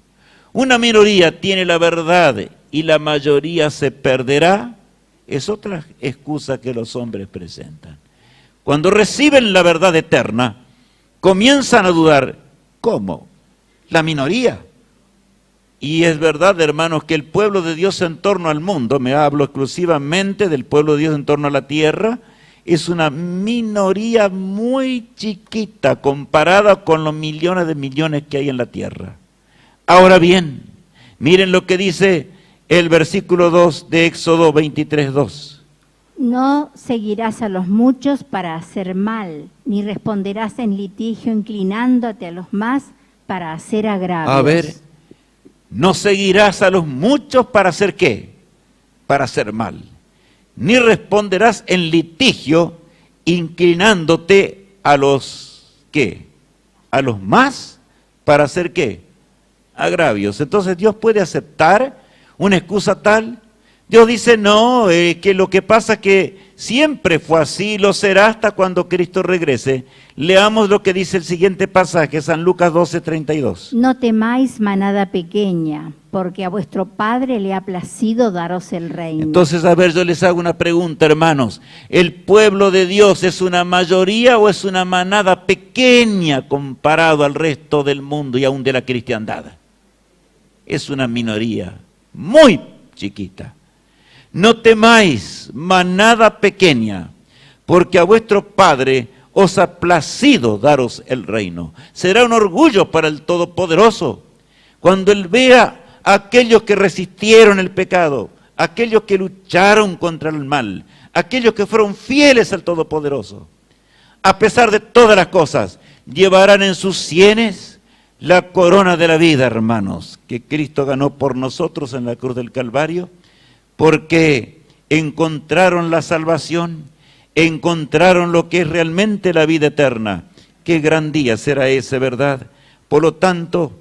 Una minoría tiene la verdad y la mayoría se perderá. Es otra excusa que los hombres presentan. Cuando reciben la verdad eterna, comienzan a dudar. ¿Cómo? La minoría. Y es verdad, hermanos, que el pueblo de Dios en torno al mundo, me hablo exclusivamente del pueblo de Dios en torno a la tierra, es una minoría muy chiquita comparada con los millones de millones que hay en la tierra. Ahora bien, miren lo que dice el versículo 2 de Éxodo 23:2. No seguirás a los muchos para hacer mal, ni responderás en litigio inclinándote a los más para hacer agravios. A ver, no seguirás a los muchos para hacer ¿qué? Para hacer mal. Ni responderás en litigio inclinándote a los ¿qué? A los más para hacer ¿qué? Agravios. Entonces Dios puede aceptar una excusa tal. Dios dice no, que lo que pasa que siempre fue así, lo será hasta cuando Cristo regrese. Leamos lo que dice el siguiente pasaje, San Lucas 12:32. No temáis manada pequeña, porque a vuestro Padre le ha placido daros el reino. Entonces, a ver, yo les hago una pregunta, hermanos. ¿El pueblo de Dios es una mayoría o es una manada pequeña comparado al resto del mundo y aún de la cristiandad? Es una minoría muy chiquita. No temáis, manada pequeña, porque a vuestro Padre os ha placido daros el reino. Será un orgullo para el Todopoderoso cuando Él vea a aquellos que resistieron el pecado, aquellos que lucharon contra el mal, aquellos que fueron fieles al Todopoderoso. A pesar de todas las cosas, llevarán en sus sienes la corona de la vida, hermanos, que Cristo ganó por nosotros en la cruz del Calvario, porque encontraron la salvación, encontraron lo que es realmente la vida eterna. Qué gran día será ese, ¿verdad? Por lo tanto,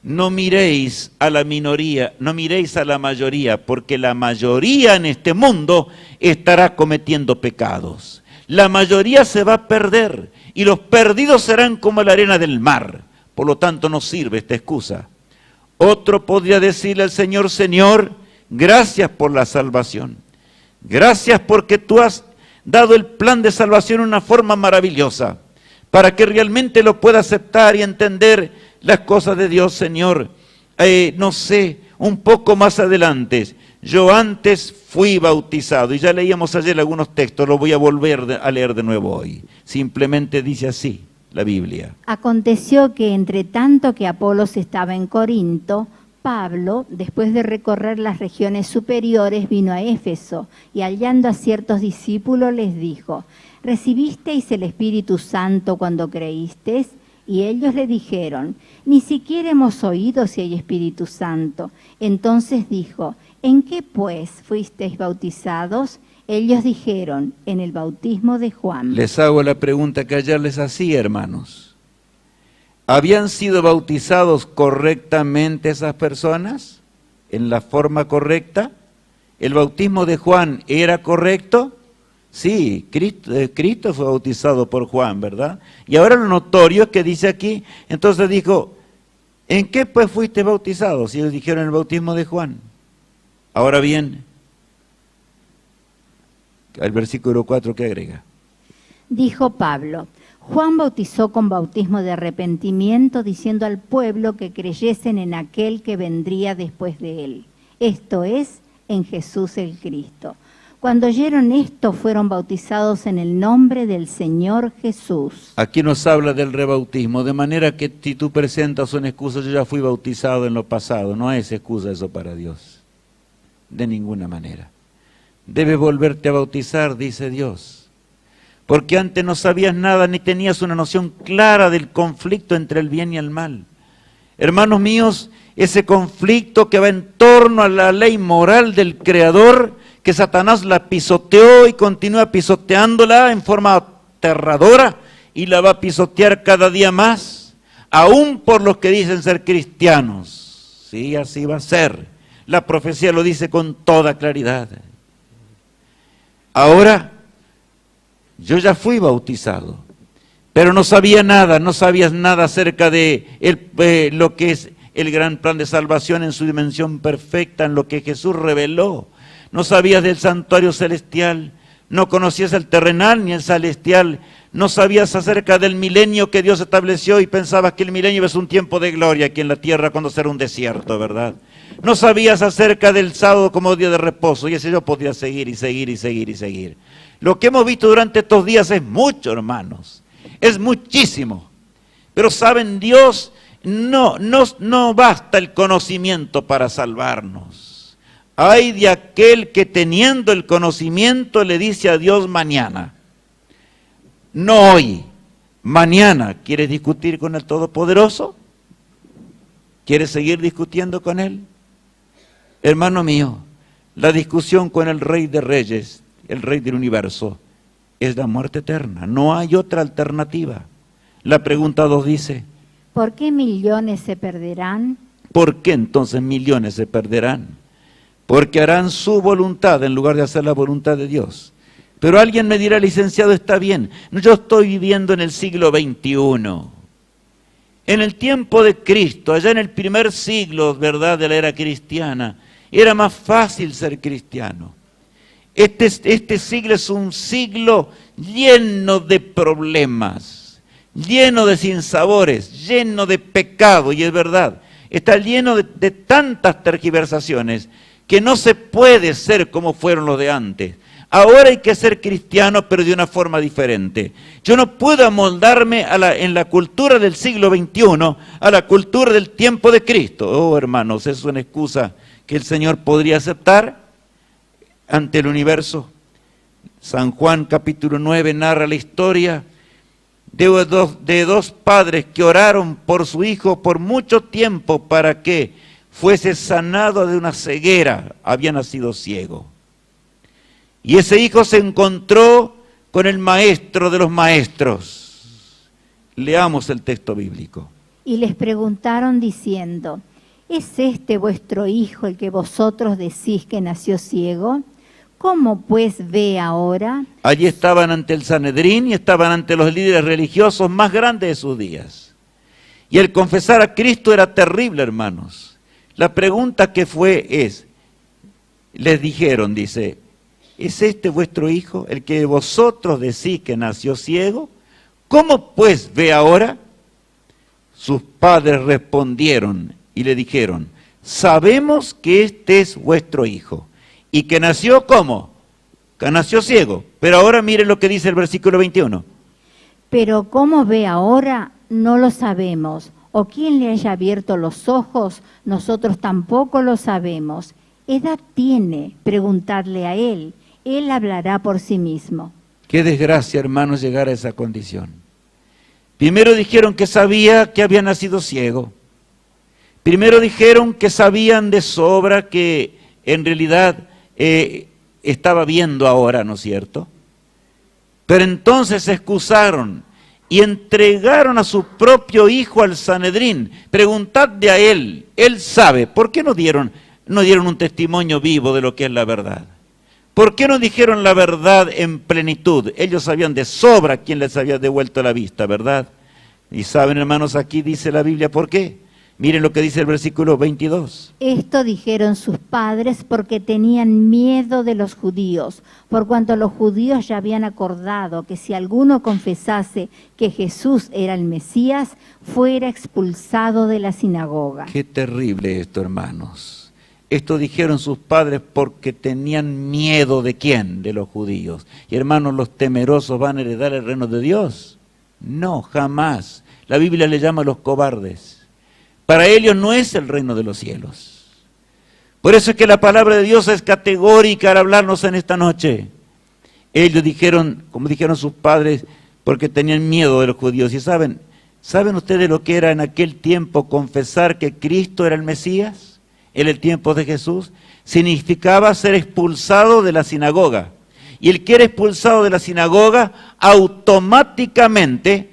no miréis a la minoría, no miréis a la mayoría, porque la mayoría en este mundo estará cometiendo pecados. La mayoría se va a perder y los perdidos serán como la arena del mar. Por lo tanto, no sirve esta excusa. Otro podría decirle al Señor, Señor, gracias por la salvación. Gracias porque tú has dado el plan de salvación de una forma maravillosa, para que realmente lo pueda aceptar y entender las cosas de Dios, Señor. No sé, un poco más adelante, yo antes fui bautizado, y ya leíamos ayer algunos textos, lo voy a volver a leer de nuevo hoy. Simplemente dice así la Biblia. Aconteció que entre tanto que Apolos estaba en Corinto, Pablo, después de recorrer las regiones superiores, vino a Éfeso y hallando a ciertos discípulos les dijo, ¿recibisteis el Espíritu Santo cuando creísteis? Y ellos le dijeron, ni siquiera hemos oído si hay Espíritu Santo. Entonces dijo, ¿en qué pues fuisteis bautizados? Ellos dijeron, en el bautismo de Juan. Les hago la pregunta que ayer les hacía, hermanos. ¿Habían sido bautizados correctamente esas personas? ¿En la forma correcta? ¿El bautismo de Juan era correcto? Sí, Cristo fue bautizado por Juan, ¿verdad? Y ahora lo notorio que dice aquí, entonces dijo, ¿en qué pues fuiste bautizados? Y ellos dijeron el bautismo de Juan. Ahora bien, el versículo 4 que agrega. Dijo Pablo, Juan bautizó con bautismo de arrepentimiento, diciendo al pueblo que creyesen en aquel que vendría después de él. Esto es, en Jesús el Cristo. Cuando oyeron esto, fueron bautizados en el nombre del Señor Jesús. Aquí nos habla del rebautismo, de manera que si tú presentas una excusa, yo ya fui bautizado en lo pasado, no es excusa eso para Dios, de ninguna manera. Debes volverte a bautizar, dice Dios, porque antes no sabías nada ni tenías una noción clara del conflicto entre el bien y el mal. Hermanos míos, ese conflicto que va en torno a la ley moral del Creador, que Satanás la pisoteó y continúa pisoteándola en forma aterradora y la va a pisotear cada día más, aún por los que dicen ser cristianos. Sí, así va a ser. La profecía lo dice con toda claridad. Ahora, yo ya fui bautizado, pero no sabía nada, no sabías nada acerca de lo que es el gran plan de salvación en su dimensión perfecta, en lo que Jesús reveló. No sabías del santuario celestial, no conocías el terrenal ni el celestial, no sabías acerca del milenio que Dios estableció y pensabas que el milenio es un tiempo de gloria aquí en la tierra cuando será un desierto, ¿verdad? No sabías acerca del sábado como día de reposo, y ese yo podía seguir y seguir y seguir y seguir. Lo que hemos visto durante estos días es mucho, hermanos, es muchísimo. Pero saben, Dios no basta el conocimiento para salvarnos. Ay de aquel que teniendo el conocimiento le dice a Dios mañana. No hoy, mañana. ¿Quieres discutir con el Todopoderoso? ¿Quieres seguir discutiendo con Él? Hermano mío, la discusión con el Rey de Reyes, el Rey del Universo, es la muerte eterna. No hay otra alternativa. La pregunta 2 dice, ¿por qué millones se perderán? ¿por qué entonces millones se perderán? Porque harán su voluntad en lugar de hacer la voluntad de Dios. Pero alguien me dirá, licenciado, está bien, yo estoy viviendo en el siglo XXI. En el tiempo de Cristo, allá en el primer siglo, ¿verdad?, de la era cristiana, era más fácil ser cristiano. Este siglo es un siglo lleno de problemas, lleno de sinsabores, lleno de pecado, y es verdad, está lleno de tantas tergiversaciones que no se puede ser como fueron los de antes. Ahora hay que ser cristiano, pero de una forma diferente. Yo no puedo amoldarme en la cultura del siglo XXI a la cultura del tiempo de Cristo. Oh, hermanos, es una excusa que el Señor podría aceptar ante el universo. San Juan capítulo 9 narra la historia de dos padres que oraron por su hijo por mucho tiempo para que fuese sanado de una ceguera. Había nacido ciego. Y ese hijo se encontró con el maestro de los maestros. Leamos el texto bíblico. Y les preguntaron diciendo, ¿es este vuestro hijo el que vosotros decís que nació ciego? ¿Cómo pues ve ahora? Allí estaban ante el Sanedrín y estaban ante los líderes religiosos más grandes de sus días. Y el confesar a Cristo era terrible, hermanos. La pregunta que les dijeron, dice, ¿es este vuestro hijo, el que vosotros decís que nació ciego? ¿Cómo pues ve ahora? Sus padres respondieron y le dijeron, sabemos que este es vuestro hijo, y que nació ¿cómo? Que nació ciego. Pero ahora miren lo que dice el versículo 21. Pero cómo ve ahora, no lo sabemos. O quién le haya abierto los ojos, nosotros tampoco lo sabemos. ¿Edad tiene? Preguntadle a él. Él hablará por sí mismo. Qué desgracia, hermanos, llegar a esa condición. Primero dijeron que sabía que había nacido ciego. Primero dijeron que sabían de sobra que en realidad estaba viendo ahora, ¿no es cierto? Pero entonces se excusaron y entregaron a su propio hijo al Sanedrín. Preguntadle a él sabe. ¿Por qué no dieron un testimonio vivo de lo que es la verdad? ¿Por qué no dijeron la verdad en plenitud? Ellos sabían de sobra quién les había devuelto la vista, ¿verdad? Y saben, hermanos, aquí dice la Biblia, ¿por qué? Miren lo que dice el versículo 22. Esto dijeron sus padres porque tenían miedo de los judíos, por cuanto los judíos ya habían acordado que si alguno confesase que Jesús era el Mesías, fuera expulsado de la sinagoga. Qué terrible esto, hermanos. Esto dijeron sus padres porque tenían miedo ¿de quién? De los judíos. Y hermanos, ¿los temerosos van a heredar el reino de Dios? No, jamás. La Biblia le llama a los cobardes. Para ellos no es el reino de los cielos. Por eso es que la palabra de Dios es categórica al hablarnos en esta noche. Ellos dijeron, como dijeron sus padres, porque tenían miedo de los judíos. Y ¿saben ustedes lo que era en aquel tiempo confesar que Cristo era el Mesías? En el tiempo de Jesús, significaba ser expulsado de la sinagoga. Y el que era expulsado de la sinagoga, automáticamente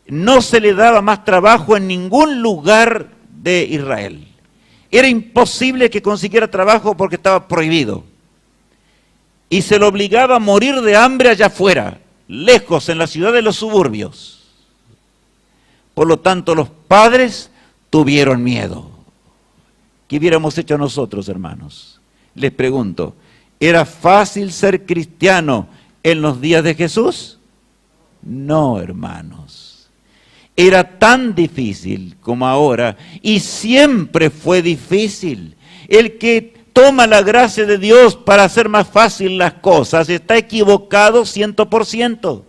no se le daba más trabajo en ningún lugar de Israel. Era imposible que consiguiera trabajo porque estaba prohibido. Y se lo obligaba a morir de hambre allá afuera, lejos, en la ciudad de los suburbios. Por lo tanto, los padres tuvieron miedo. ¿Qué hubiéramos hecho nosotros, hermanos? Les pregunto, ¿era fácil ser cristiano en los días de Jesús? No, hermanos. Era tan difícil como ahora, y siempre fue difícil. El que toma la gracia de Dios para hacer más fácil las cosas está equivocado 100%.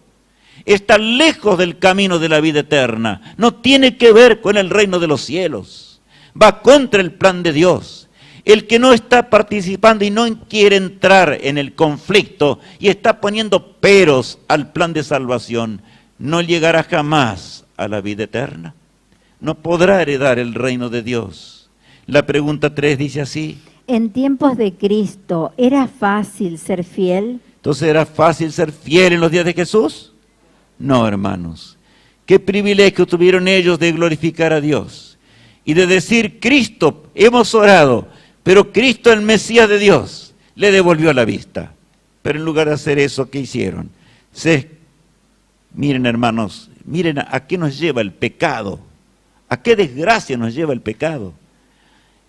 Está lejos del camino de la vida eterna. No tiene que ver con el reino de los cielos. Va contra el plan de Dios. El que no está participando y no quiere entrar en el conflicto y está poniendo peros al plan de salvación, no llegará jamás a la vida eterna. No podrá heredar el reino de Dios. La pregunta 3 dice así. En tiempos de Cristo, ¿era fácil ser fiel? Entonces, ¿era fácil ser fiel en los días de Jesús? No, hermanos. ¿Qué privilegio tuvieron ellos de glorificar a Dios? Y de decir, Cristo, hemos orado, pero Cristo, el Mesías de Dios, le devolvió la vista. Pero en lugar de hacer eso, ¿qué hicieron? Miren, hermanos, miren a qué nos lleva el pecado. A qué desgracia nos lleva el pecado.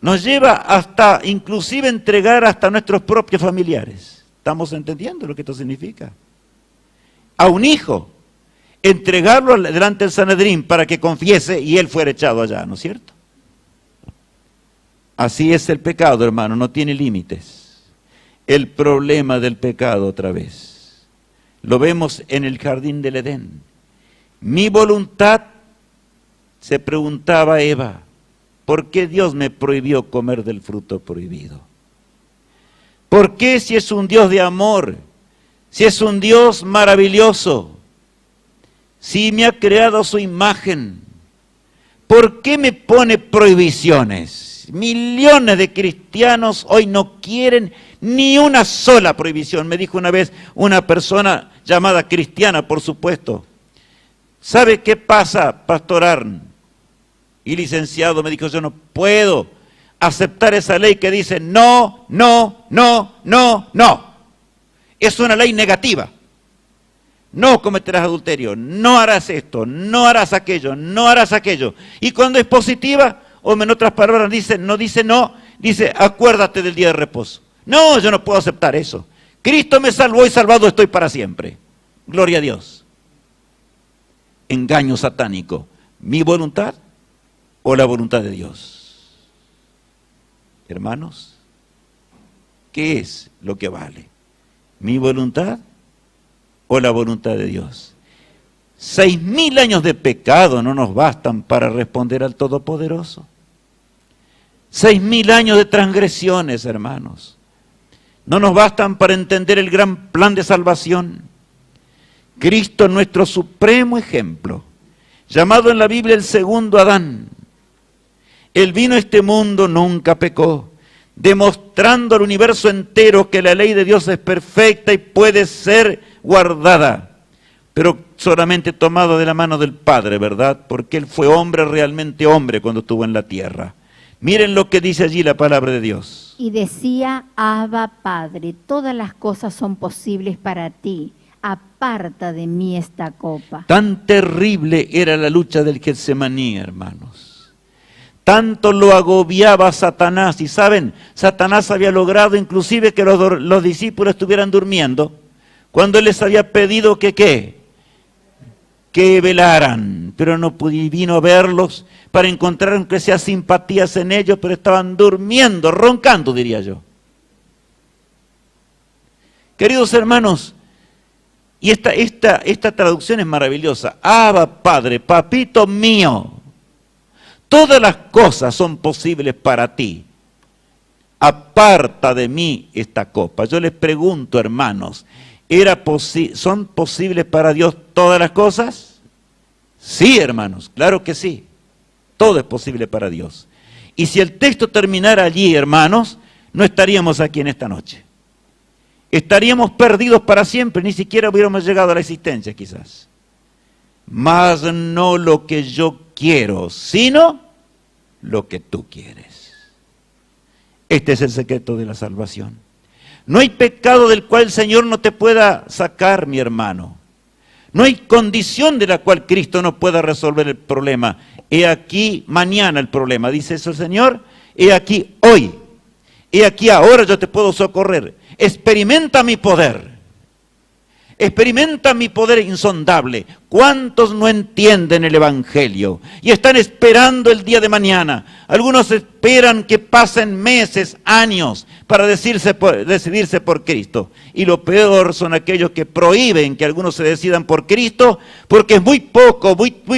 Nos lleva hasta, inclusive, entregar hasta nuestros propios familiares. ¿Estamos entendiendo lo que esto significa? A un hijo, entregarlo delante del Sanedrín para que confiese y él fuera echado allá, ¿no es cierto? Así es el pecado, hermano, no tiene límites. El problema del pecado otra vez. Lo vemos en el jardín del Edén. Mi voluntad, se preguntaba Eva, ¿por qué Dios me prohibió comer del fruto prohibido? ¿Por qué si es un Dios de amor, si es un Dios maravilloso, si me ha creado a su imagen, ¿por qué me pone prohibiciones? Millones de cristianos hoy no quieren ni una sola prohibición. Me dijo una vez una persona llamada cristiana, por supuesto. ¿Sabe qué pasa, pastor Arn? Y licenciado, me dijo, yo no puedo aceptar esa ley que dice no, no, no, no, no. Es una ley negativa. No cometerás adulterio, no harás esto, no harás aquello, no harás aquello. Y cuando es positiva, o en otras palabras, no dice no, dice acuérdate del día de reposo. No, yo no puedo aceptar eso. Cristo me salvó y salvado estoy para siempre. Gloria a Dios. Engaño satánico. ¿Mi voluntad o la voluntad de Dios? Hermanos, ¿qué es lo que vale? ¿Mi voluntad o la voluntad de Dios? 6.000 años de pecado no nos bastan para responder al Todopoderoso. 6.000 años de transgresiones, hermanos, no nos bastan para entender el gran plan de salvación. Cristo, nuestro supremo ejemplo, llamado en la Biblia el segundo Adán. Él vino a este mundo, nunca pecó, demostrando al universo entero que la ley de Dios es perfecta y puede ser guardada, pero solamente tomado de la mano del Padre, ¿verdad? Porque Él fue hombre, realmente hombre, cuando estuvo en la tierra. Miren lo que dice allí la palabra de Dios. Y decía, Abba, Padre, todas las cosas son posibles para ti, aparta de mí esta copa. Tan terrible era la lucha del Getsemaní, hermanos. Tanto lo agobiaba Satanás. Y saben, Satanás había logrado inclusive que los discípulos estuvieran durmiendo, cuando Él les había pedido que ¿qué? que velaran, pero no vino a verlos para encontrar aunque sea simpatías en ellos, pero estaban durmiendo, roncando, diría yo. Queridos hermanos, y esta traducción es maravillosa. Abba, Padre, papito mío, todas las cosas son posibles para ti. Aparta de mí esta copa. Yo les pregunto, hermanos, ¿son posibles para Dios todas las cosas? Sí, hermanos, claro que sí. Todo es posible para Dios. Y si el texto terminara allí, hermanos, no estaríamos aquí en esta noche. Estaríamos perdidos para siempre, ni siquiera hubiéramos llegado a la existencia quizás. Mas no lo que yo quiero, sino lo que tú quieres. Este es el secreto de la salvación. No hay pecado del cual el Señor no te pueda sacar, mi hermano. No hay condición de la cual Cristo no pueda resolver el problema. He aquí mañana el problema, dice eso el Señor. He aquí hoy. He aquí ahora yo te puedo socorrer. Experimenta mi poder. Experimenta mi poder insondable. ¿Cuántos no entienden el Evangelio? Y están esperando el día de mañana. Algunos esperan que pasen meses, años, para decidirse por Cristo. Y lo peor son aquellos que prohíben que algunos se decidan por Cristo, porque es muy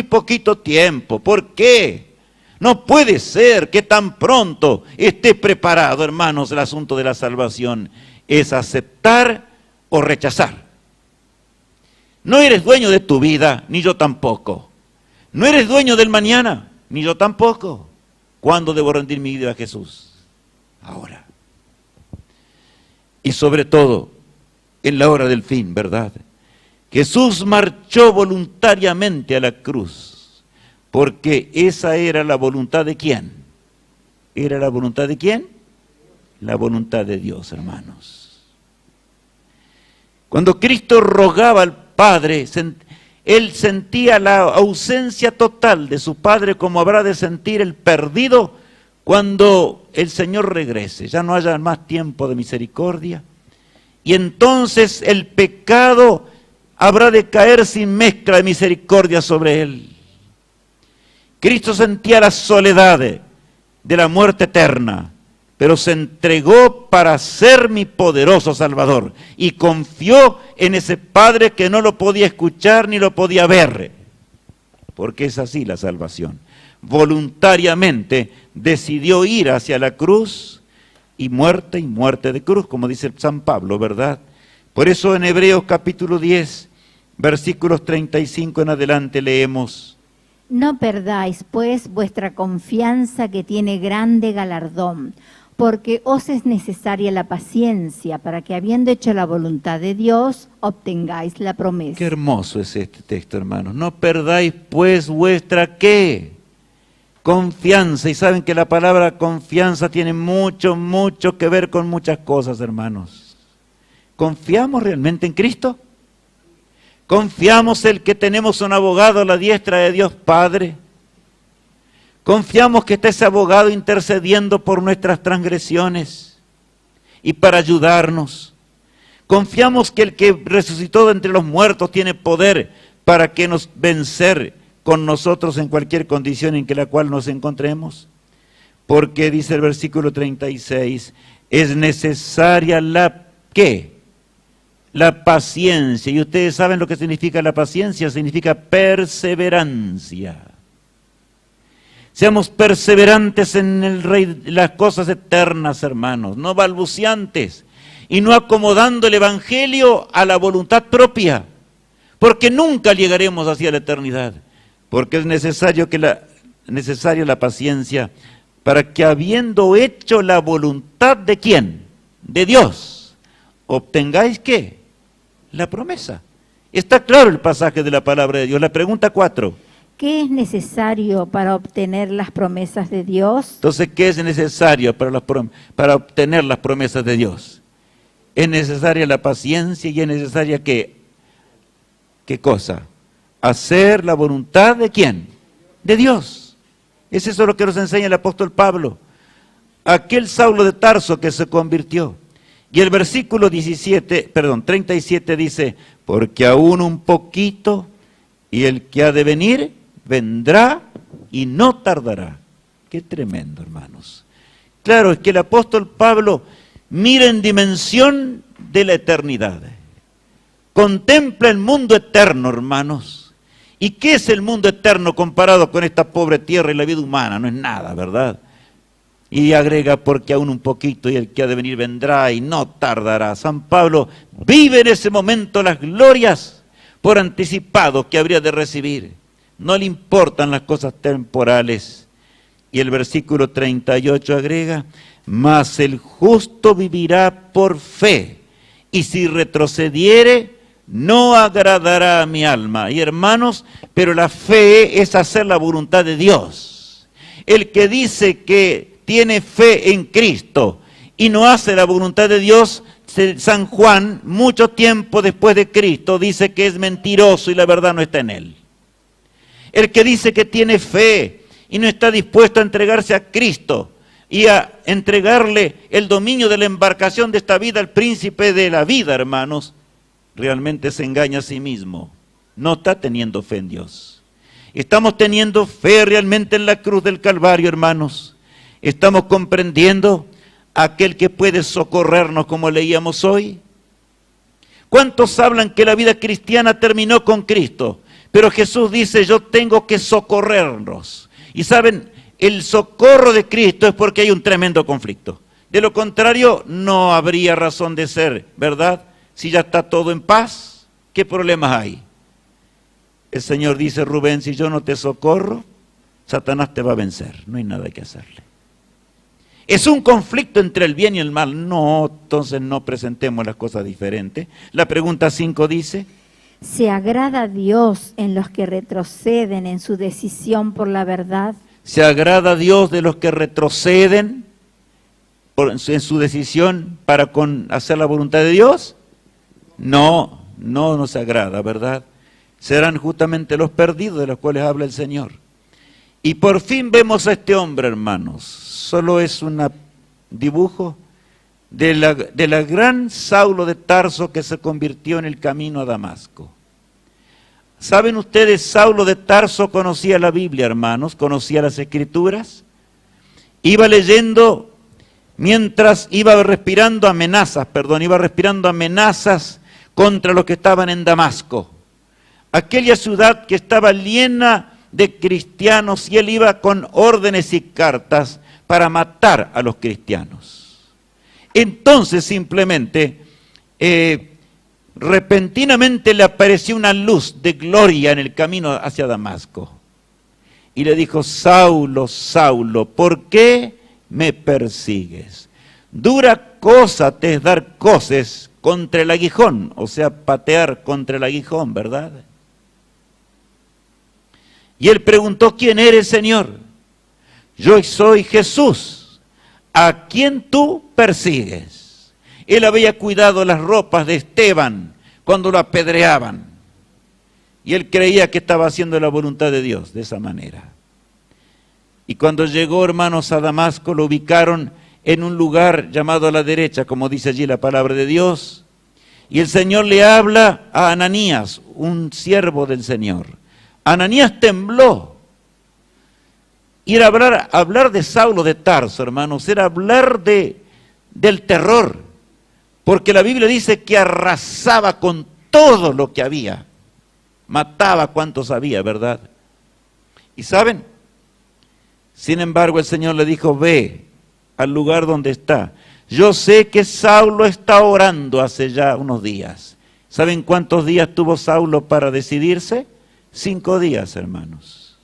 poquito tiempo. ¿Por qué? No puede ser que tan pronto esté preparado, hermanos, el asunto de la salvación. Es aceptar o rechazar. No eres dueño de tu vida, ni yo tampoco. No eres dueño del mañana, ni yo tampoco. ¿Cuándo debo rendir mi vida a Jesús? Ahora. Y sobre todo, en la hora del fin, ¿verdad? Jesús marchó voluntariamente a la cruz, porque esa era la voluntad de ¿quién? ¿Era la voluntad de quién? La voluntad de Dios, hermanos. Cuando Cristo rogaba al Padre, Él sentía la ausencia total de su Padre, como habrá de sentir el perdido cuando el Señor regrese. Ya no haya más tiempo de misericordia. Y entonces el pecado habrá de caer sin mezcla de misericordia sobre Él. Cristo sentía la soledad de la muerte eterna, pero se entregó para ser mi poderoso Salvador y confió en ese Padre que no lo podía escuchar ni lo podía ver, porque es así la salvación. Voluntariamente decidió ir hacia la cruz y muerte de cruz, como dice San Pablo, ¿verdad? Por eso en Hebreos capítulo 10, versículos 35 en adelante leemos: No perdáis, pues, vuestra confianza, que tiene grande galardón, porque os es necesaria la paciencia, para que, habiendo hecho la voluntad de Dios, obtengáis la promesa. Qué hermoso es este texto, hermanos. No perdáis, pues, vuestra, ¿qué? Confianza. Y saben que la palabra confianza tiene mucho que ver con muchas cosas, hermanos. ¿Confiamos realmente en Cristo? ¿Confiamos en que tenemos un abogado a la diestra de Dios Padre? ¿Confiamos que está ese abogado intercediendo por nuestras transgresiones y para ayudarnos? ¿Confiamos que el que resucitó de entre los muertos tiene poder para que nos vencer con nosotros en cualquier condición en que la cual nos encontremos? Porque dice el versículo 36, es necesaria la ¿qué? La paciencia. Y ustedes saben lo que significa la paciencia, significa perseverancia. Seamos perseverantes en el Rey, las cosas eternas, hermanos, no balbuceantes, y no acomodando el Evangelio a la voluntad propia, porque nunca llegaremos hacia la eternidad, porque es necesaria la paciencia, para que habiendo hecho la voluntad de ¿quién? De Dios, obtengáis ¿qué? La promesa. Está claro el pasaje de la palabra de Dios. La pregunta 4. ¿Qué es necesario para obtener las promesas de Dios? Entonces, ¿qué es necesario para obtener las promesas de Dios? Es necesaria la paciencia y es necesaria ¿qué cosa? Hacer la voluntad de ¿quién? De Dios. Es eso lo que nos enseña el apóstol Pablo. Aquel Saulo de Tarso que se convirtió. Y el versículo 37 dice, porque aún un poquito y el que ha de venir vendrá y no tardará. Qué tremendo, hermanos. Claro, es que el apóstol Pablo mira en dimensión de la eternidad. Contempla el mundo eterno, hermanos. ¿Y qué es el mundo eterno comparado con esta pobre tierra y la vida humana? No es nada, ¿verdad? Y agrega, porque aún un poquito y el que ha de venir vendrá y no tardará. San Pablo vive en ese momento las glorias por anticipado que habría de recibir. No le importan las cosas temporales. Y el versículo 38 agrega, mas el justo vivirá por fe, y si retrocediere, no agradará a mi alma. Y hermanos, pero la fe es hacer la voluntad de Dios. El que dice que tiene fe en Cristo y no hace la voluntad de Dios, San Juan, mucho tiempo después de Cristo, dice que es mentiroso y la verdad no está en él. El que dice que tiene fe y no está dispuesto a entregarse a Cristo y a entregarle el dominio de la embarcación de esta vida al príncipe de la vida, hermanos, realmente se engaña a sí mismo. No está teniendo fe en Dios. Estamos teniendo fe realmente en la cruz del Calvario, hermanos. Estamos comprendiendo a aquel que puede socorrernos, como leíamos hoy. ¿Cuántos hablan que la vida cristiana terminó con Cristo? Pero Jesús dice, yo tengo que socorrerlos. Y saben, el socorro de Cristo es porque hay un tremendo conflicto. De lo contrario, no habría razón de ser, ¿verdad? Si ya está todo en paz, ¿qué problemas hay? El Señor dice, Rubén, si yo no te socorro, Satanás te va a vencer. No hay nada que hacerle. ¿Es un conflicto entre el bien y el mal? No, entonces no presentemos las cosas diferentes. La pregunta 5 dice, ¿se agrada a Dios en los que retroceden en su decisión por la verdad? ¿se agrada a Dios de los que retroceden en su decisión para hacer la voluntad de Dios? No, no nos agrada, ¿verdad? Serán justamente los perdidos de los cuales habla el Señor. Y por fin vemos a este hombre, hermanos. Solo es un dibujo de la gran Saulo de Tarso que se convirtió en el camino a Damasco. ¿Saben ustedes? Saulo de Tarso conocía la Biblia, hermanos, conocía las Escrituras. Iba leyendo mientras iba respirando amenazas contra los que estaban en Damasco. Aquella ciudad que estaba llena de cristianos y él iba con órdenes y cartas para matar a los cristianos. Entonces simplemente, repentinamente le apareció una luz de gloria en el camino hacia Damasco. Y le dijo, Saulo, Saulo, ¿por qué me persigues? Dura cosa te es dar coces contra el aguijón, o sea, patear contra el aguijón, ¿verdad? Y él preguntó, ¿quién eres, Señor? Yo soy Jesús, a quien tú persigues. Él había cuidado las ropas de Esteban cuando lo apedreaban. Y él creía que estaba haciendo la voluntad de Dios de esa manera. Y cuando llegó, hermanos, a Damasco, lo ubicaron en un lugar llamado a la derecha, como dice allí la palabra de Dios. Y el Señor le habla a Ananías, un siervo del Señor. Ananías tembló. Y era hablar de Saulo de Tarso, hermanos, era hablar del terror. Porque la Biblia dice que arrasaba con todo lo que había. Mataba cuantos había, ¿verdad? Y ¿saben? Sin embargo, el Señor le dijo, ve al lugar donde está. Yo sé que Saulo está orando hace ya unos días. ¿Saben cuántos días tuvo Saulo para decidirse? 5 días, hermanos.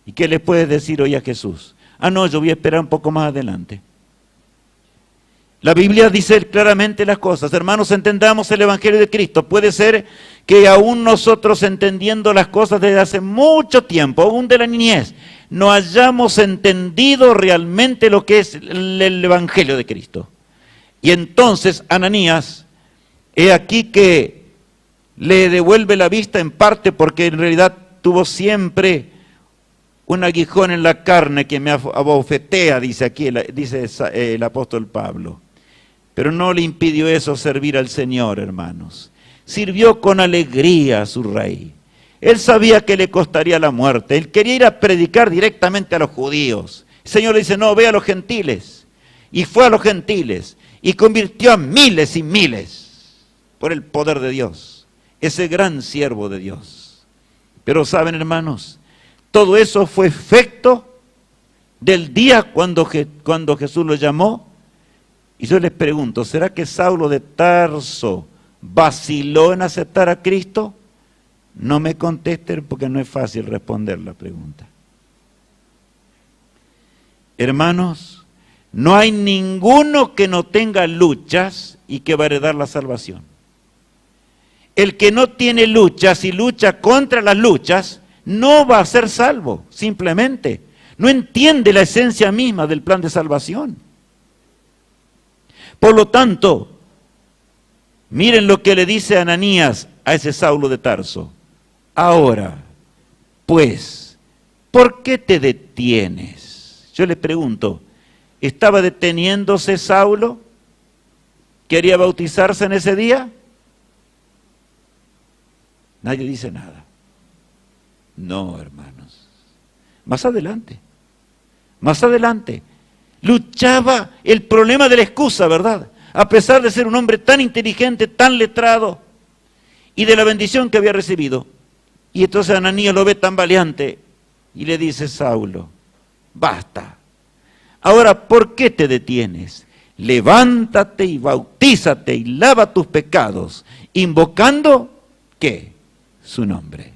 ¿Y qué le puedes decir hoy a Jesús? Ah, no, yo voy a esperar un poco más adelante. La Biblia dice claramente las cosas. Hermanos, entendamos el Evangelio de Cristo. Puede ser que aún nosotros, entendiendo las cosas desde hace mucho tiempo, aún de la niñez, no hayamos entendido realmente lo que es el Evangelio de Cristo. Y entonces Ananías, he aquí que le devuelve la vista en parte porque en realidad tuvo siempre un aguijón en la carne que me abofetea, dice aquí, dice el apóstol Pablo. Pero no le impidió eso servir al Señor, hermanos. Sirvió con alegría a su rey. Él sabía que le costaría la muerte. Él quería ir a predicar directamente a los judíos. El Señor le dice, no, ve a los gentiles. Y fue a los gentiles y convirtió a miles y miles por el poder de Dios. Ese gran siervo de Dios. Pero saben, hermanos, todo eso fue efecto del día cuando Jesús lo llamó. Y yo les pregunto, ¿será que Saulo de Tarso vaciló en aceptar a Cristo? No me contesten porque no es fácil responder la pregunta. Hermanos, no hay ninguno que no tenga luchas y que va a heredar la salvación. El que no tiene luchas y lucha contra las luchas, no va a ser salvo, simplemente. No entiende la esencia misma del plan de salvación. Por lo tanto, miren lo que le dice Ananías a ese Saulo de Tarso. Ahora, pues, ¿por qué te detienes? Yo le pregunto, ¿estaba deteniéndose Saulo? ¿Quería bautizarse en ese día? Nadie dice nada. No, hermanos. Más adelante. Luchaba el problema de la excusa, ¿verdad? A pesar de ser un hombre tan inteligente, tan letrado, y de la bendición que había recibido. Y entonces Ananías lo ve tan valiente y le dice, Saulo, basta. Ahora, ¿por qué te detienes? Levántate y bautízate y lava tus pecados, invocando, ¿qué? Su nombre.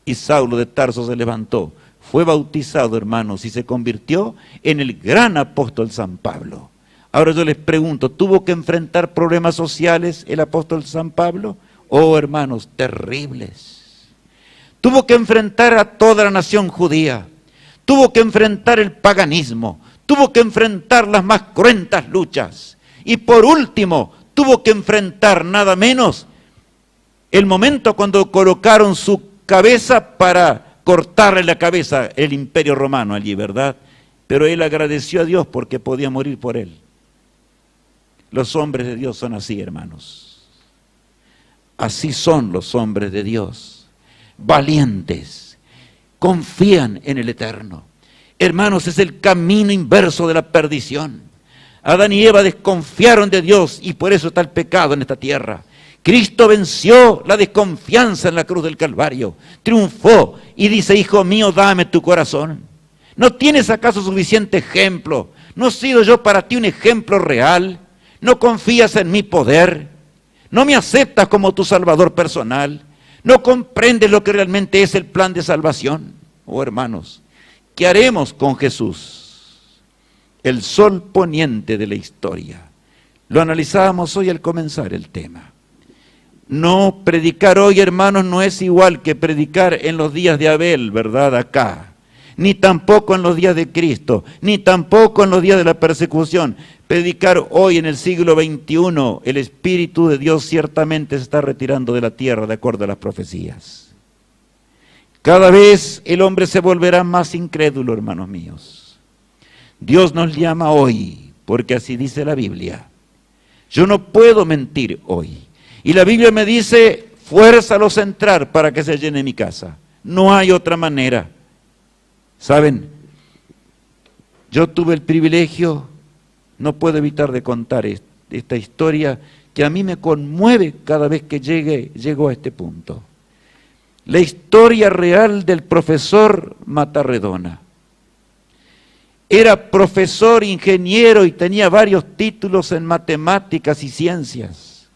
Y Saulo de Tarso se levantó, fue bautizado, hermanos, y se convirtió en el gran apóstol San Pablo. Ahora yo les pregunto, ¿tuvo que enfrentar problemas sociales el apóstol San Pablo? Oh, hermanos, terribles. Tuvo que enfrentar a toda la nación judía, tuvo que enfrentar el paganismo, tuvo que enfrentar las más cruentas luchas, y por último, tuvo que enfrentar nada menos el momento cuando colocaron su cabeza para cortarle la cabeza el imperio romano allí, ¿verdad? Pero él agradeció a Dios porque podía morir por él. Los hombres de Dios son así, hermanos. Así son los hombres de Dios. Valientes, confían en el Eterno. Hermanos, es el camino inverso de la perdición. Adán y Eva desconfiaron de Dios y por eso está el pecado en esta tierra. Cristo venció la desconfianza en la cruz del Calvario, triunfó y dice, hijo mío, dame tu corazón. ¿No tienes acaso suficiente ejemplo? ¿No he sido yo para ti un ejemplo real? ¿No confías en mi poder? ¿No me aceptas como tu Salvador personal? ¿No comprendes lo que realmente es el plan de salvación? Oh, hermanos, ¿qué haremos con Jesús? El sol poniente de la historia. Lo analizábamos hoy al comenzar el tema. No, predicar hoy, hermanos, no es igual que predicar en los días de Abel, ¿verdad? Acá. Ni tampoco en los días de Cristo, ni tampoco en los días de la persecución. Predicar hoy en el siglo XXI, el Espíritu de Dios ciertamente se está retirando de la tierra de acuerdo a las profecías. Cada vez el hombre se volverá más incrédulo, hermanos míos. Dios nos llama hoy, porque así dice la Biblia. Yo no puedo mentir hoy. Y la Biblia me dice, fuérzalos a entrar para que se llene mi casa. No hay otra manera. ¿Saben? Yo tuve el privilegio, no puedo evitar de contar esta historia que a mí me conmueve cada vez que llego a este punto. La historia real del profesor Matarredona. Era profesor, ingeniero y tenía varios títulos en matemáticas y ciencias.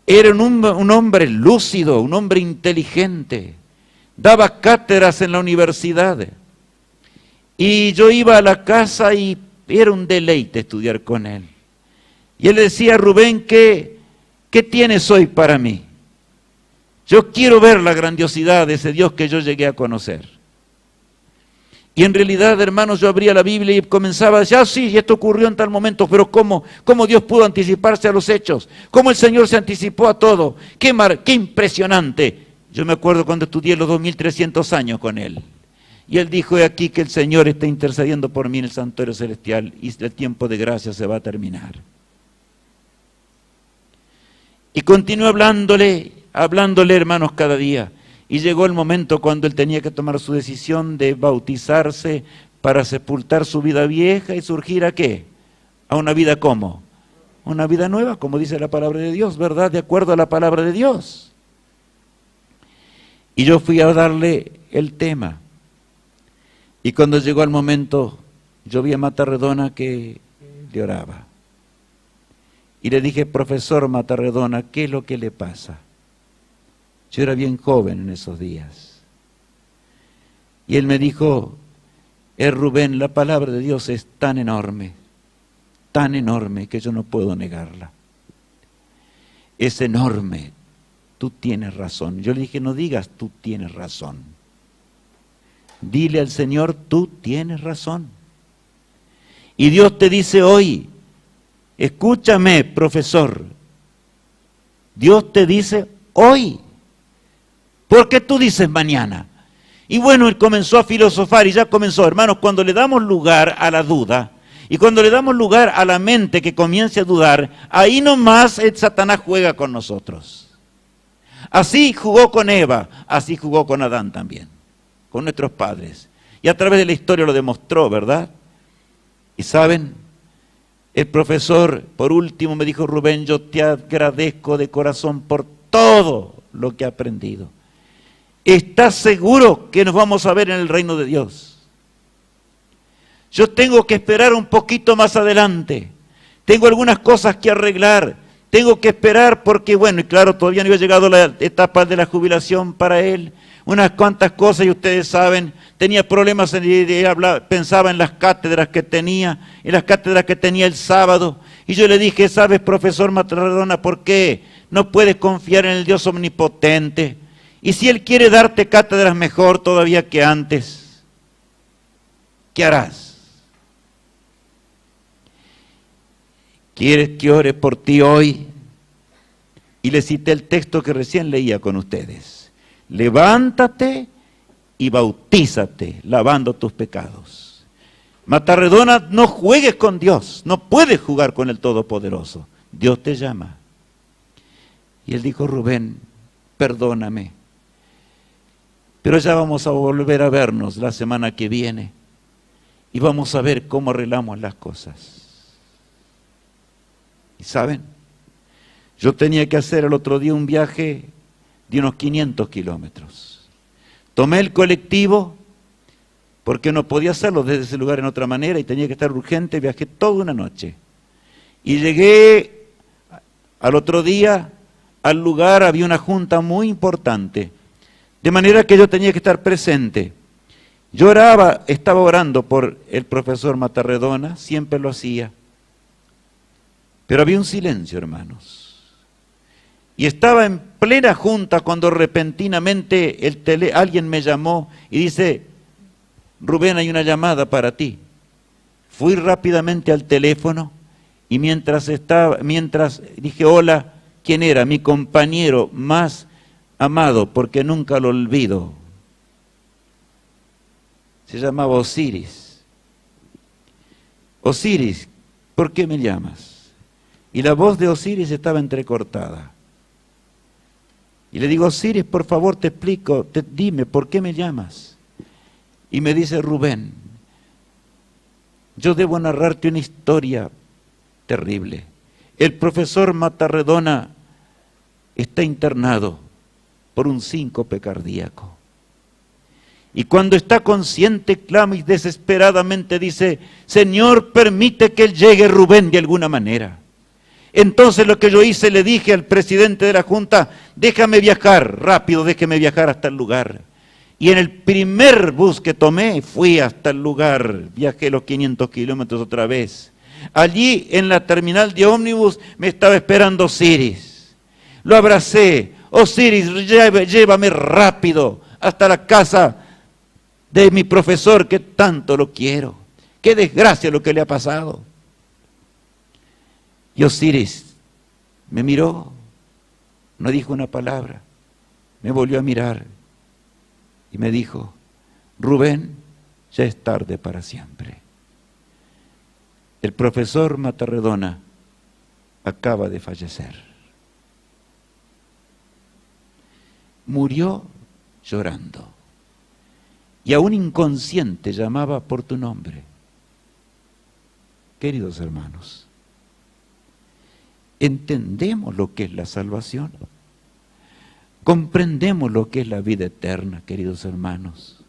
Era un hombre lúcido, un hombre inteligente. Daba cátedras en la universidad. Y yo iba a la casa y era un deleite estudiar con él. Y él decía, Rubén, ¿qué tienes hoy para mí? Yo quiero ver la grandiosidad de ese Dios que yo llegué a conocer. Y en realidad, hermanos, yo abría la Biblia y comenzaba a decir, sí, esto ocurrió en tal momento, pero ¿cómo Dios pudo anticiparse a los hechos? ¿Cómo el Señor se anticipó a todo? ¡Qué impresionante! Yo me acuerdo cuando estudié los 2300 años con él. Y él dijo, he aquí que el Señor está intercediendo por mí en el santuario celestial y el tiempo de gracia se va a terminar. Y continué hablándole, hermanos, cada día. y llegó el momento cuando él tenía que tomar su decisión de bautizarse para sepultar su vida vieja y surgir ¿a qué? A una vida ¿cómo? Una vida nueva, como dice la palabra de Dios, ¿verdad? De acuerdo a la palabra de Dios. Y yo fui a darle el tema. Y cuando llegó el momento, yo vi a Matarredona que le oraba. Y le dije, profesor Matarredona, ¿qué es lo que le pasa? Yo era bien joven en esos días. Y él me dijo, Rubén, la palabra de Dios es tan enorme que yo no puedo negarla. Es enorme, tú tienes razón. Yo le dije, no digas tú tienes razón. Dile al Señor, tú tienes razón. Y Dios te dice hoy, escúchame, profesor, Dios te dice hoy, ¿por qué tú dices mañana? Y bueno, él comenzó a filosofar y ya comenzó, hermanos, cuando le damos lugar a la duda y cuando le damos lugar a la mente que comience a dudar, ahí nomás el Satanás juega con nosotros. Así jugó con Eva, así jugó con Adán también, con nuestros padres. Y a través de la historia lo demostró, ¿verdad? Y saben, el profesor, por último, me dijo, Rubén, yo te agradezco de corazón por todo lo que he aprendido. ¿Estás seguro que nos vamos a ver en el reino de Dios? Yo tengo que esperar un poquito más adelante. Tengo algunas cosas que arreglar. Tengo que esperar porque, bueno, y claro, todavía no había llegado la etapa de la jubilación para él. Unas cuantas cosas, y ustedes saben, tenía problemas, pensaba en las cátedras que tenía, en las cátedras que tenía el sábado. Y yo le dije, ¿sabes, profesor Matarredona, por qué no puedes confiar en el Dios omnipotente? Y si Él quiere darte cátedras mejor todavía que antes, ¿qué harás? ¿Quieres que ore por ti hoy? Y le cité el texto que recién leía con ustedes. Levántate y bautízate, lavando tus pecados. Matarredona, no juegues con Dios, no puedes jugar con el Todopoderoso. Dios te llama. Y él dijo, Rubén, perdóname, pero ya vamos a volver a vernos la semana que viene y vamos a ver cómo arreglamos las cosas. ¿Y saben? Yo tenía que hacer el otro día un viaje de unos 500 kilómetros. Tomé el colectivo porque no podía hacerlo desde ese lugar en otra manera y tenía que estar urgente, viajé toda una noche. Y llegué al otro día al lugar, había una junta muy importante, de manera que yo tenía que estar presente. Yo estaba orando por el profesor Matarredona, siempre lo hacía, pero había un silencio, hermanos. Y estaba en plena junta cuando repentinamente alguien me llamó y dice, Rubén, hay una llamada para ti. Fui rápidamente al teléfono y mientras dije hola, ¿quién era? Mi compañero más amado, porque nunca lo olvido. Se llamaba Osiris. Osiris, ¿por qué me llamas? Y la voz de Osiris estaba entrecortada. Y le digo, Osiris, por favor, te explico, dime, ¿por qué me llamas? Y me dice, Rubén, yo debo narrarte una historia terrible. El profesor Matarredona está internado por un síncope cardíaco. Y cuando está consciente, clama y desesperadamente dice, Señor, permite que él llegue, Rubén, de alguna manera. Entonces lo que yo hice, le dije al presidente de la Junta, déjame viajar, rápido, déjeme viajar hasta el lugar. Y en el primer bus que tomé, fui hasta el lugar, viajé los 500 kilómetros otra vez. Allí, en la terminal de ómnibus, me estaba esperando Osiris. Lo abracé, Osiris, llévame rápido hasta la casa de mi profesor, que tanto lo quiero. Qué desgracia lo que le ha pasado. Y Osiris me miró, no dijo una palabra, me volvió a mirar y me dijo, Rubén, ya es tarde para siempre. El profesor Matarredona acaba de fallecer. Murió llorando. Y aún inconsciente llamaba por tu nombre. Queridos hermanos, ¿entendemos lo que es la salvación? ¿Comprendemos lo que es la vida eterna, queridos hermanos?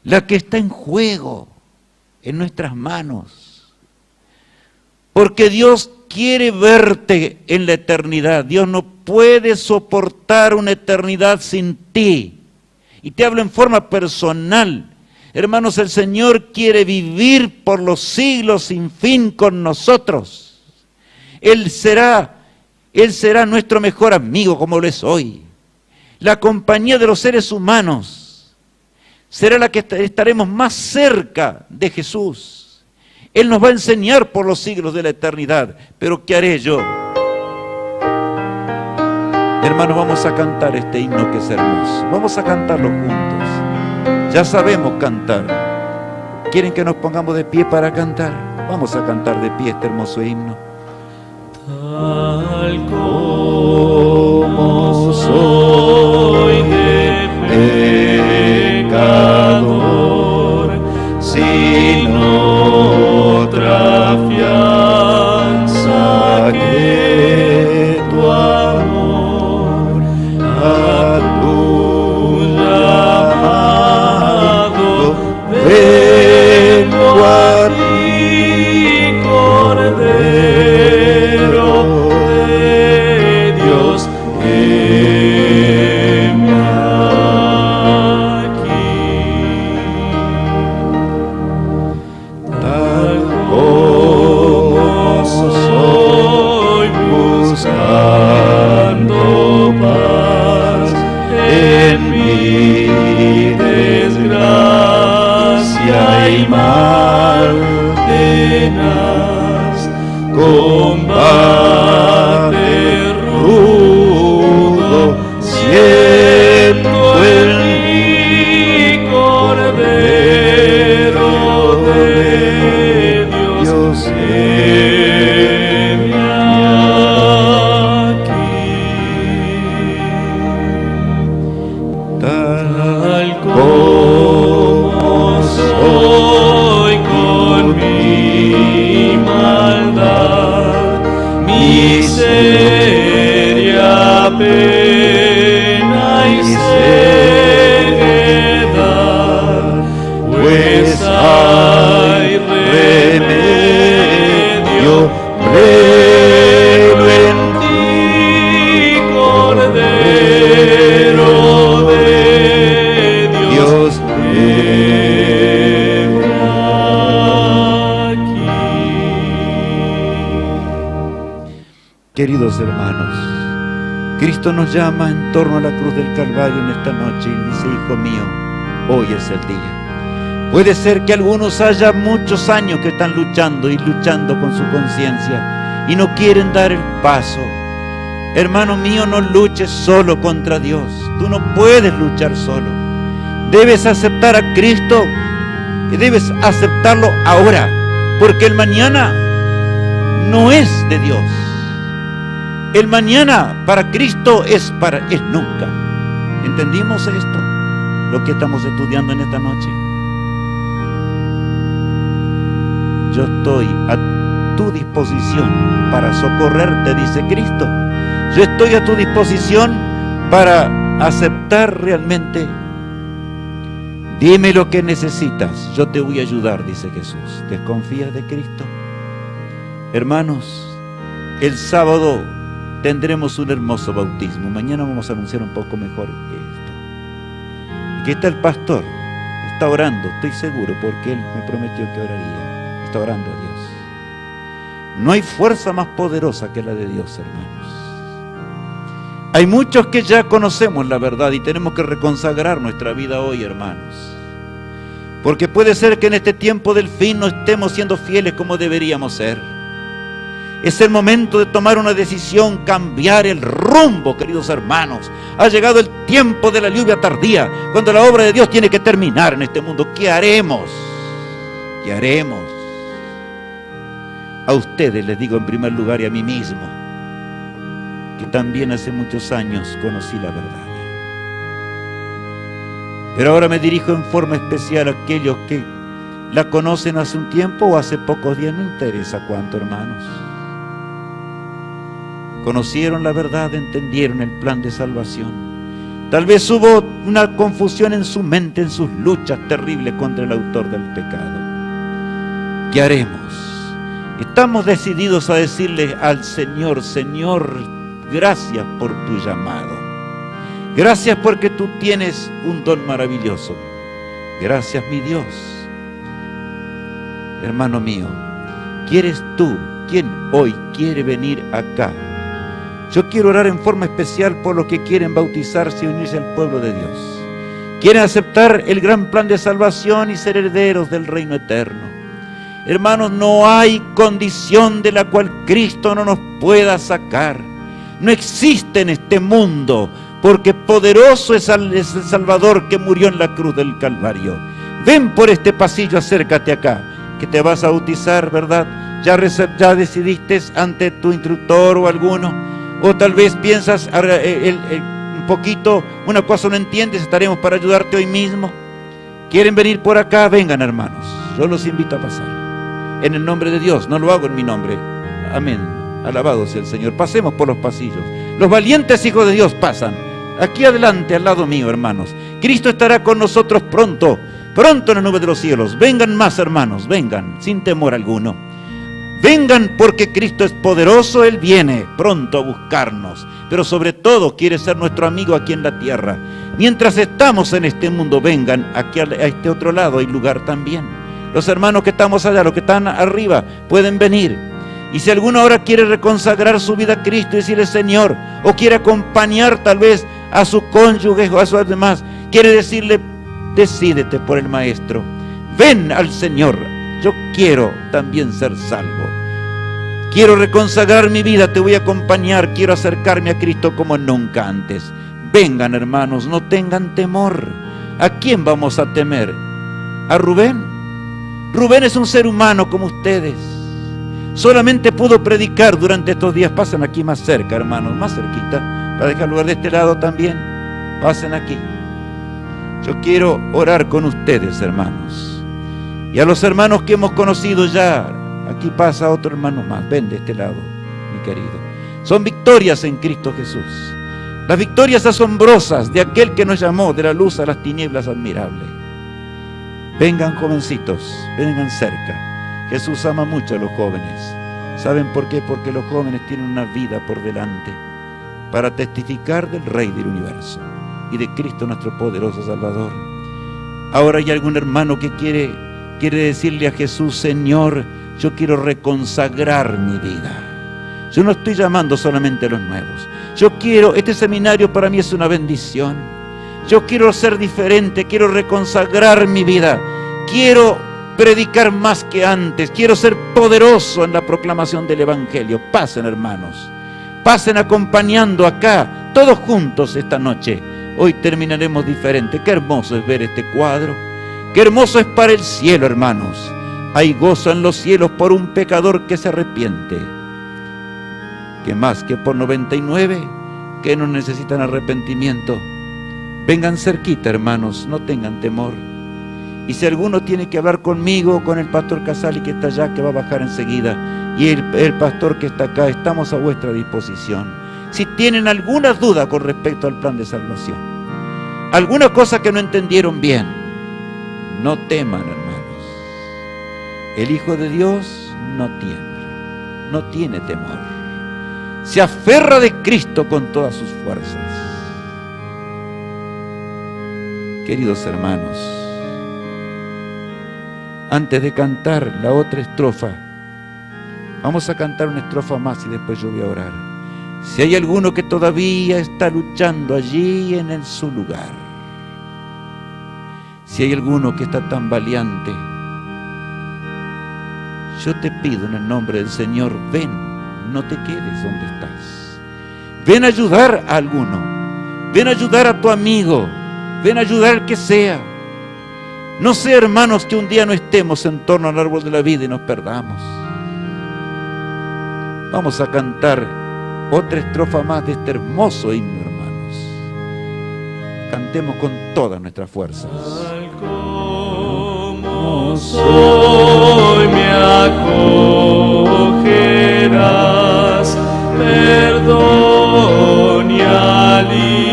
La que está en juego en nuestras manos. Porque Dios quiere verte en la eternidad. Dios no puede soportar una eternidad sin ti. Y te hablo en forma personal. Hermanos, el Señor quiere vivir por los siglos sin fin con nosotros. Él será nuestro mejor amigo como lo es hoy. La compañía de los seres humanos será la que estaremos más cerca de Jesús. Él nos va a enseñar por los siglos de la eternidad. Pero ¿qué haré yo? Hermanos, vamos a cantar este himno que es hermoso. Vamos a cantarlo juntos. Ya sabemos cantar. ¿Quieren que nos pongamos de pie para cantar? Vamos a cantar de pie este hermoso himno. Tal como soy de pecador, sin otra fianza que tu amor, a tu llamado vengo a ti, Cordero de Dios, heme aquí. Tal como soy, buscando paz en mi desgracia y mal tenaz, combate rudo, siento en mí, Cordero de Dios, heme aquí. Tal como soy con mi maldad, miseria, pena y ceguedad, pues hay remedio pleno en ti, Cordero de Dios, heme aquí. Queridos hermanos, Cristo nos llama en torno a la cruz del Calvario en esta noche y dice: hijo mío, hoy es el día. Puede ser que algunos haya muchos años que están luchando con su conciencia y no quieren dar el paso. Hermano mío, no luches solo contra Dios. Tú no puedes luchar solo. Debes aceptar a Cristo y debes aceptarlo ahora, porque el mañana no es de Dios. El mañana para Cristo es nunca. ¿Entendimos esto? Lo que estamos estudiando en esta noche. Yo estoy a tu disposición para socorrerte, dice Cristo. Yo estoy a tu disposición para aceptar realmente. Dime lo que necesitas, yo te voy a ayudar, dice Jesús. ¿Desconfías de Cristo? Hermanos, el sábado tendremos un hermoso bautismo. Mañana vamos a anunciar un poco mejor esto. Aquí está el pastor, está orando, estoy seguro, porque él me prometió que oraría. Está orando a Dios. No hay fuerza más poderosa que la de Dios, hermanos. Hay muchos que ya conocemos la verdad y tenemos que reconsagrar nuestra vida hoy, hermanos. Porque puede ser que en este tiempo del fin no estemos siendo fieles como deberíamos ser. Es el momento de tomar una decisión, cambiar el rumbo, queridos hermanos. Ha llegado el tiempo de la lluvia tardía, cuando la obra de Dios tiene que terminar en este mundo. ¿Qué haremos? ¿Qué haremos? A ustedes les digo en primer lugar y a mí mismo, que también hace muchos años conocí la verdad. Pero ahora me dirijo en forma especial a aquellos que la conocen hace un tiempo o hace pocos días, no interesa cuánto, hermanos. Conocieron la verdad, entendieron el plan de salvación. Tal vez hubo una confusión en su mente, en sus luchas terribles contra el autor del pecado. ¿Qué haremos? Estamos decididos a decirle al Señor: Señor, gracias por tu llamado. Gracias porque tú tienes un don maravilloso. Gracias, mi Dios. Hermano mío, ¿quieres tú, quién hoy quiere venir acá? Yo quiero orar en forma especial por los que quieren bautizarse y unirse al pueblo de Dios. Quieren aceptar el gran plan de salvación y ser herederos del reino eterno. Hermanos, no hay condición de la cual Cristo no nos pueda sacar. No existe en este mundo, porque poderoso es el Salvador que murió en la cruz del Calvario. Ven por este pasillo, acércate acá, que te vas a bautizar, ¿verdad? Ya decidiste ante tu instructor o alguno, o tal vez piensas un poquito, una cosa no entiendes, estaremos para ayudarte hoy mismo. ¿Quieren venir por acá? Vengan, hermanos, yo los invito a pasar. En el nombre de Dios, no lo hago en mi nombre. Amén. Alabado sea el Señor. Pasemos por los pasillos. Los valientes hijos de Dios pasan. Aquí adelante, al lado mío, hermanos. Cristo estará con nosotros pronto, pronto en la nube de los cielos. Vengan más, hermanos, vengan, sin temor alguno. Vengan porque Cristo es poderoso, Él viene pronto a buscarnos. Pero sobre todo quiere ser nuestro amigo aquí en la tierra. Mientras estamos en este mundo, vengan aquí a este otro lado, hay lugar también. Los hermanos que estamos allá, los que están arriba, pueden venir. Y si alguno ahora quiere reconsagrar su vida a Cristo y decirle Señor, o quiere acompañar tal vez a su cónyuge o a sus demás, quiere decirle, decídete por el Maestro, ven al Señor, yo quiero también ser salvo. Quiero reconsagrar mi vida, te voy a acompañar, quiero acercarme a Cristo como nunca antes. Vengan, hermanos, no tengan temor. ¿A quién vamos a temer? ¿A Rubén? Rubén es un ser humano como ustedes. Solamente pudo predicar durante estos días. Pasen aquí más cerca, hermanos, más cerquita, para dejar lugar de este lado también. Pasen aquí. Yo quiero orar con ustedes, hermanos. Y a los hermanos que hemos conocido ya, aquí pasa otro hermano más. Ven de este lado, mi querido. Son victorias en Cristo Jesús. Las victorias asombrosas de aquel que nos llamó de la luz a las tinieblas admirable. Vengan, jovencitos, vengan cerca. Jesús ama mucho a los jóvenes. ¿Saben por qué? Porque los jóvenes tienen una vida por delante para testificar del Rey del universo y de Cristo nuestro poderoso Salvador. Ahora hay algún hermano que quiere decirle a Jesús, Señor, yo quiero reconsagrar mi vida. Yo no estoy llamando solamente a los nuevos. Yo quiero, este seminario para mí es una bendición. Yo quiero ser diferente, quiero reconsagrar mi vida. Quiero predicar más que antes. Quiero ser poderoso en la proclamación del Evangelio. Pasen, hermanos. Pasen acompañando acá, todos juntos esta noche. Hoy terminaremos diferente. Qué hermoso es ver este cuadro. Qué hermoso es para el cielo, hermanos. Hay gozo en los cielos por un pecador que se arrepiente. Que más que por 99 que no necesitan arrepentimiento. Vengan cerquita, hermanos, no tengan temor. Y si alguno tiene que hablar conmigo, con el pastor Casali que está allá, que va a bajar enseguida, y el pastor que está acá, estamos a vuestra disposición. Si tienen alguna duda con respecto al plan de salvación, alguna cosa que no entendieron bien, no teman, hermanos. El Hijo de Dios no tiembla, no tiene temor. Se aferra de Cristo con todas sus fuerzas. Queridos hermanos, antes de cantar la otra estrofa, vamos a cantar una estrofa más y después yo voy a orar. Si hay alguno que todavía está luchando allí en su lugar, si hay alguno que está tan valiente, yo te pido en el nombre del Señor, ven, no te quedes donde estás. Ven a ayudar a alguno, ven a ayudar a tu amigo, ven a ayudar al que sea. No sea, hermanos, que un día no estemos en torno al árbol de la vida y nos perdamos. Vamos a cantar otra estrofa más de este hermoso himno, hermanos. Cantemos con todas nuestras fuerzas. Tal como soy me acogerás, perdón y alivio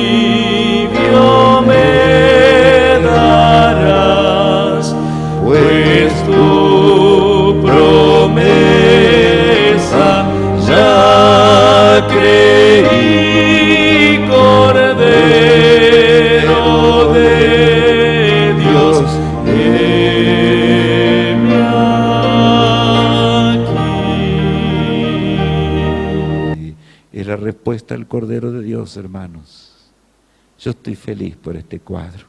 me darás, pues tu promesa ya creí, Cordero de Dios, heme aquí. Es la respuesta al Cordero de Dios, hermanos. Yo estoy feliz por este cuadro.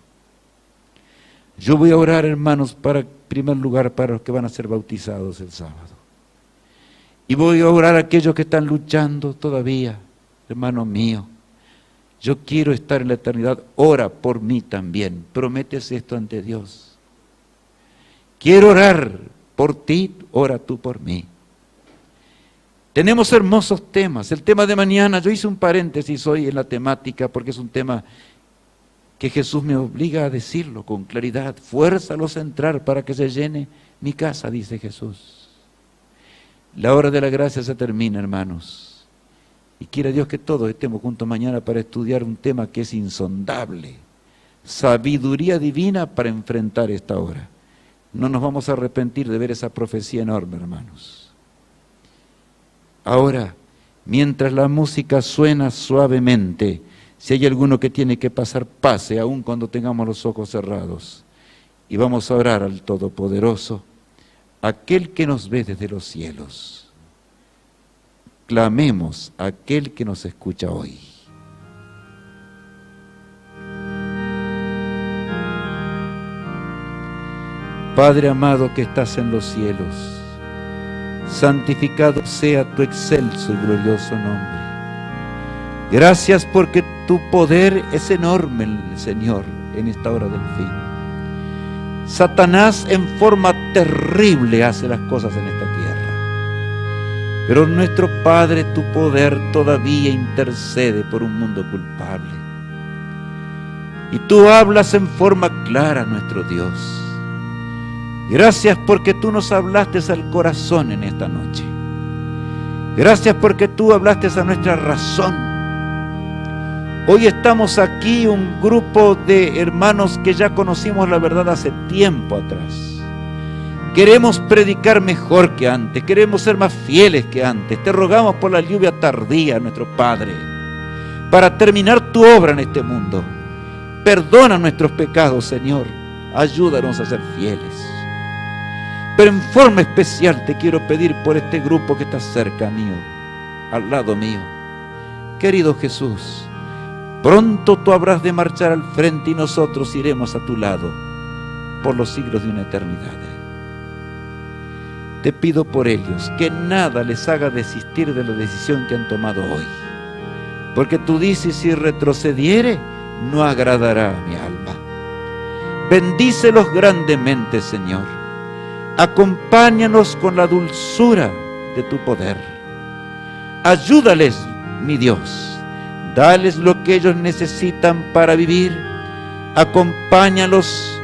Yo voy a orar, hermanos, en primer lugar para los que van a ser bautizados el sábado. Y voy a orar a aquellos que están luchando todavía, hermano mío. Yo quiero estar en la eternidad, ora por mí también. Prometes esto ante Dios. Quiero orar por ti, ora tú por mí. Tenemos hermosos temas. El tema de mañana, yo hice un paréntesis hoy en la temática porque es un tema que Jesús me obliga a decirlo con claridad. Fuérzalos a entrar para que se llene mi casa, dice Jesús. La hora de la gracia se termina, hermanos. Y quiera Dios que todos estemos juntos mañana para estudiar un tema que es insondable. Sabiduría divina para enfrentar esta hora. No nos vamos a arrepentir de ver esa profecía enorme, hermanos. Ahora, mientras la música suena suavemente, si hay alguno que tiene que pasar, pase, aun cuando tengamos los ojos cerrados. Y vamos a orar al Todopoderoso, aquel que nos ve desde los cielos. Clamemos a aquel que nos escucha hoy. Padre amado que estás en los cielos, santificado sea tu excelso y glorioso nombre. Gracias porque tu poder es enorme, Señor, en esta hora del fin. Satanás en forma terrible hace las cosas en esta tierra. Pero nuestro Padre, tu poder todavía intercede por un mundo culpable. Y tú hablas en forma clara, nuestro Dios. Gracias porque tú nos hablaste al corazón en esta noche. Gracias porque tú hablaste a nuestra razón. Hoy estamos aquí un grupo de hermanos que ya conocimos la verdad hace tiempo atrás. Queremos predicar mejor que antes, queremos ser más fieles que antes. Te rogamos por la lluvia tardía, nuestro Padre, para terminar tu obra en este mundo. Perdona nuestros pecados, Señor. Ayúdanos a ser fieles. Pero en forma especial te quiero pedir por este grupo que está cerca mío, al lado mío. Querido Jesús, pronto tú habrás de marchar al frente y nosotros iremos a tu lado por los siglos de una eternidad. Te pido por ellos que nada les haga desistir de la decisión que han tomado hoy. Porque tú dices, si retrocediere, no agradará a mi alma. Bendícelos grandemente, Señor. Acompáñanos con la dulzura de tu poder. Ayúdales, mi Dios. Dales lo que ellos necesitan para vivir. Acompáñalos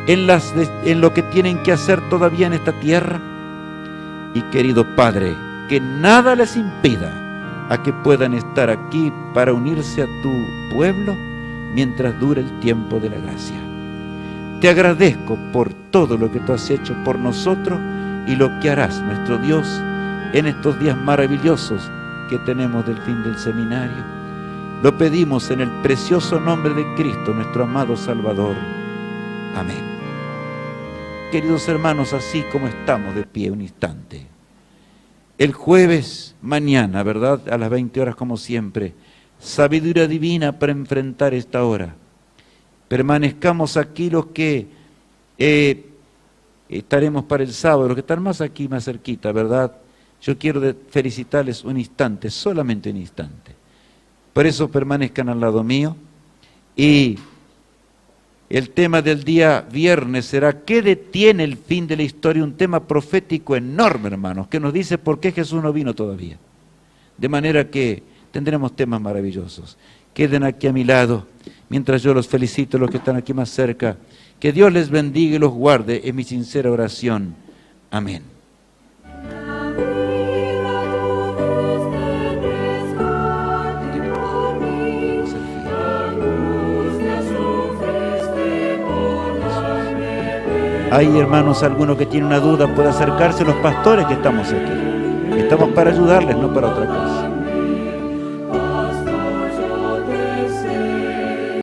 en lo que tienen que hacer todavía en esta tierra. Y querido Padre, que nada les impida a que puedan estar aquí para unirse a tu pueblo mientras dure el tiempo de la gracia. Te agradezco por todo lo que tú has hecho por nosotros y lo que harás, nuestro Dios, en estos días maravillosos que tenemos del fin del seminario. Lo pedimos en el precioso nombre de Cristo, nuestro amado Salvador. Amén. Queridos hermanos, así como estamos de pie un instante, el jueves mañana, ¿verdad? A las 20 horas como siempre, sabiduría divina para enfrentar esta hora. Permanezcamos aquí los que estaremos para el sábado, los que están más aquí, más cerquita, ¿verdad? Yo quiero felicitarles un instante, solamente un instante. Por eso permanezcan al lado mío. Y el tema del día viernes será ¿qué detiene el fin de la historia? Un tema profético enorme, hermanos, que nos dice por qué Jesús no vino todavía. De manera que tendremos temas maravillosos. Queden aquí a mi lado Mientras yo los felicito, los que están aquí más cerca, que Dios les bendiga y los guarde, es mi sincera oración. Amén. Hay, hermanos, alguno que tiene una duda, puede acercarse a los pastores que estamos aquí. Estamos para ayudarles, no para otra cosa.